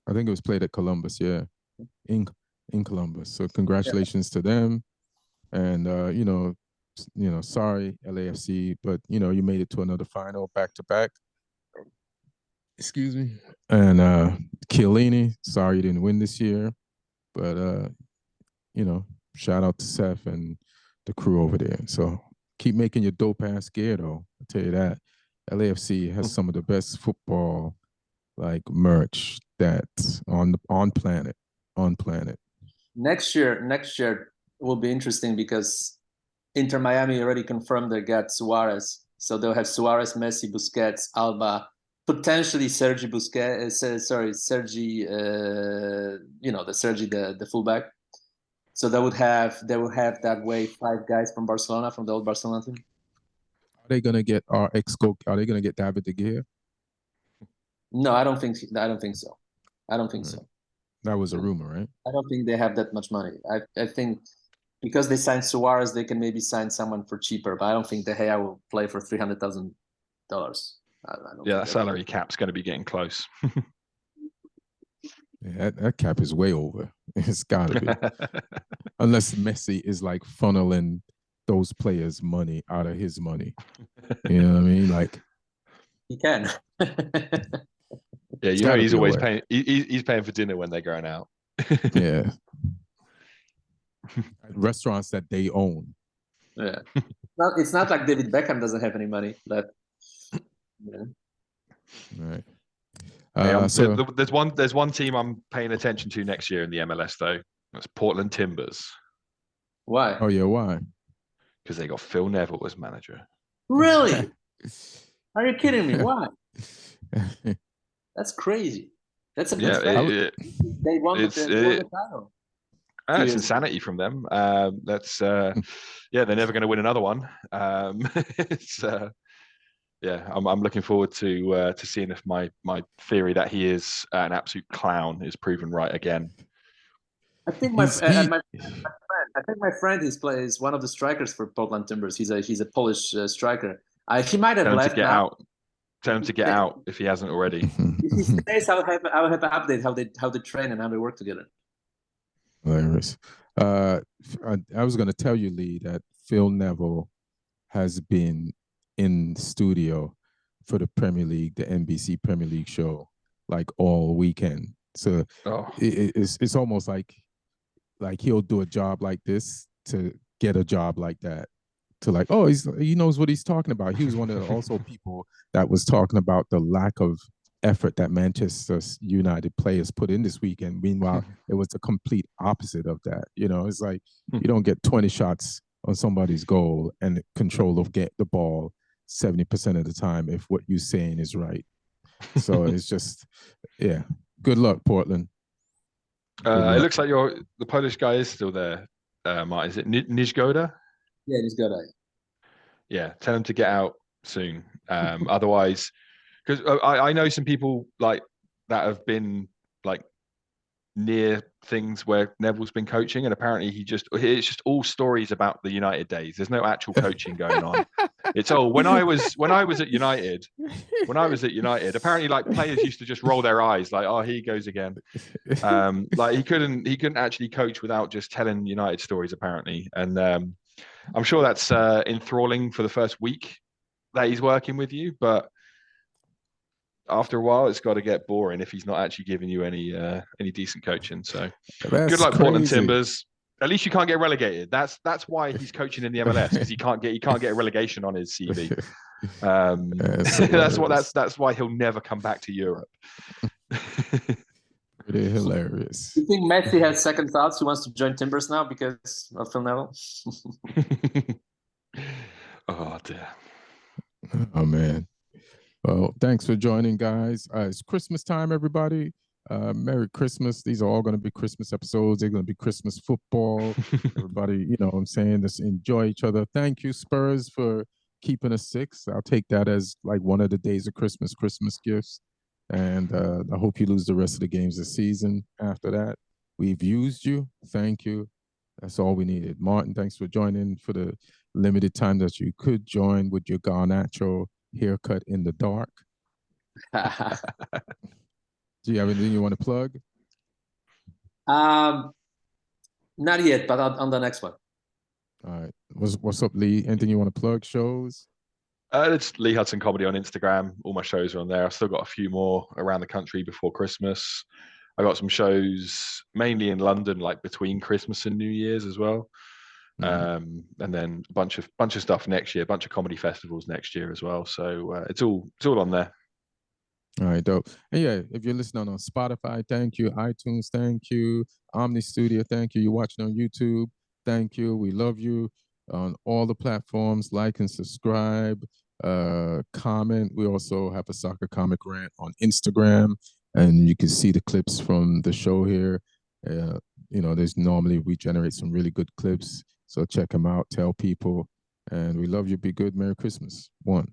I think it was played at Columbus, yeah. In Columbus. So congratulations to them. And sorry, LAFC, but you made it to another final back-to-back. Excuse me. And Chiellini, sorry you didn't win this year. But shout out to Seth and the crew over there. So keep making your dope ass gear though. I'll tell you that. LAFC has some of the best football like merch that's on planet. Next year will be interesting because Inter Miami already confirmed they got Suarez. So they'll have Suarez, Messi, Busquets, Alba, potentially Sergi Busquets, the fullback. So they will have that way 5 guys from Barcelona, from the old Barcelona team. Are they gonna get our ex-coach? Are they gonna get David De Gea? No, I don't think so. That was a rumor, right? I don't think they have that much money. I think because they signed Suarez, they can maybe sign someone for cheaper. But I don't think De Gea will play for $300,000. Yeah, that salary cap's going to be getting close. Yeah, that cap is way over. It's got to be. Unless Messi is like funneling those players' money out of his money. You know what I mean? Like he can. Yeah, he's always paying. He's paying for dinner when they're going out. Yeah. Restaurants that they own. Yeah. It's not like David Beckham doesn't have any money, but yeah. Right. There's one team I'm paying attention to next year in the MLS though. That's Portland Timbers. Why? Oh yeah, why? Because they got Phil Neville as manager. Really? Are you kidding me? Why? That's crazy. That's a good they won the title. It's insanity from them. They're never going to win another one. I'm looking forward to seeing if my theory that he is an absolute clown is proven right again. I think my friend is one of the strikers for Portland Timbers. He's a Polish striker. He might have left now. Tell him to get out if he hasn't already. If he stays, I'll have an update how they train and how they work together. Hilarious. I was going to tell you, Lee, that Phil Neville has been in the studio for the Premier League, the NBC Premier League show, like all weekend. So it's almost like he'll do a job like this to get a job like that. To like, he knows what he's talking about. He was one of the also people that was talking about the lack of effort that Manchester United players put in this weekend. Meanwhile, it was the complete opposite of that. It's like you don't get 20 shots on somebody's goal and control of get the ball 70% of the time if what you're saying is right. So it's just, yeah. Good luck, Portland. It looks like the Polish guy is still there. Martin, is it Nizgoda? Yeah, Nizgoda. Yeah, tell him to get out soon. Otherwise, because I know some people like that have been like near things where Neville's been coaching, and apparently it's just all stories about the United days. There's no actual coaching going on. It's all when I was at United. When I was at United, apparently, like players used to just roll their eyes, like, "Oh, here he goes again." Like he couldn't actually coach without just telling United stories, apparently. And I'm sure that's enthralling for the first week that he's working with you, but after a while, it's got to get boring if he's not actually giving you any decent coaching. So That's good luck, Portland crazy. Timbers. At least you can't get relegated. That's why he's coaching in the MLS, because he can't get a relegation on his CV. That's why he'll never come back to Europe. Pretty hilarious. You think Messi has second thoughts? He wants to join Timbers now because of Phil Neville? Oh dear. Oh man. Well, thanks for joining, guys. It's Christmas time, everybody. Merry Christmas. These are all going to be Christmas episodes. They're going to be Christmas football. Everybody, you know what I'm saying, just enjoy each other. Thank you, Spurs, for keeping us 6. I'll take that as like one of the days of Christmas gifts. And I hope you lose the rest of the games this season. After that, we've used you. Thank you. That's all we needed. Martin, thanks for joining for the limited time that you could join with your Garnacho haircut in the dark. Do you have anything you want to plug? Not yet, but on the next one. All right. What's up, Lee? Anything you want to plug? Shows? It's Lee Hudson Comedy on Instagram. All my shows are on there. I've still got a few more around the country before Christmas. I got some shows mainly in London, like between Christmas and New Year's as well. And then a bunch of stuff next year, a bunch of comedy festivals next year as well. So it's all on there. All right, dope. And yeah, if you're listening on Spotify, thank you. iTunes, thank you. Omni Studio, thank you. You're watching on YouTube, thank you. We love you on all the platforms. Like and subscribe, comment. We also have a soccer comic rant on Instagram, and you can see the clips from the show here. You know, we generate some really good clips. So check them out, tell people, and we love you. Be good. Merry Christmas. 1.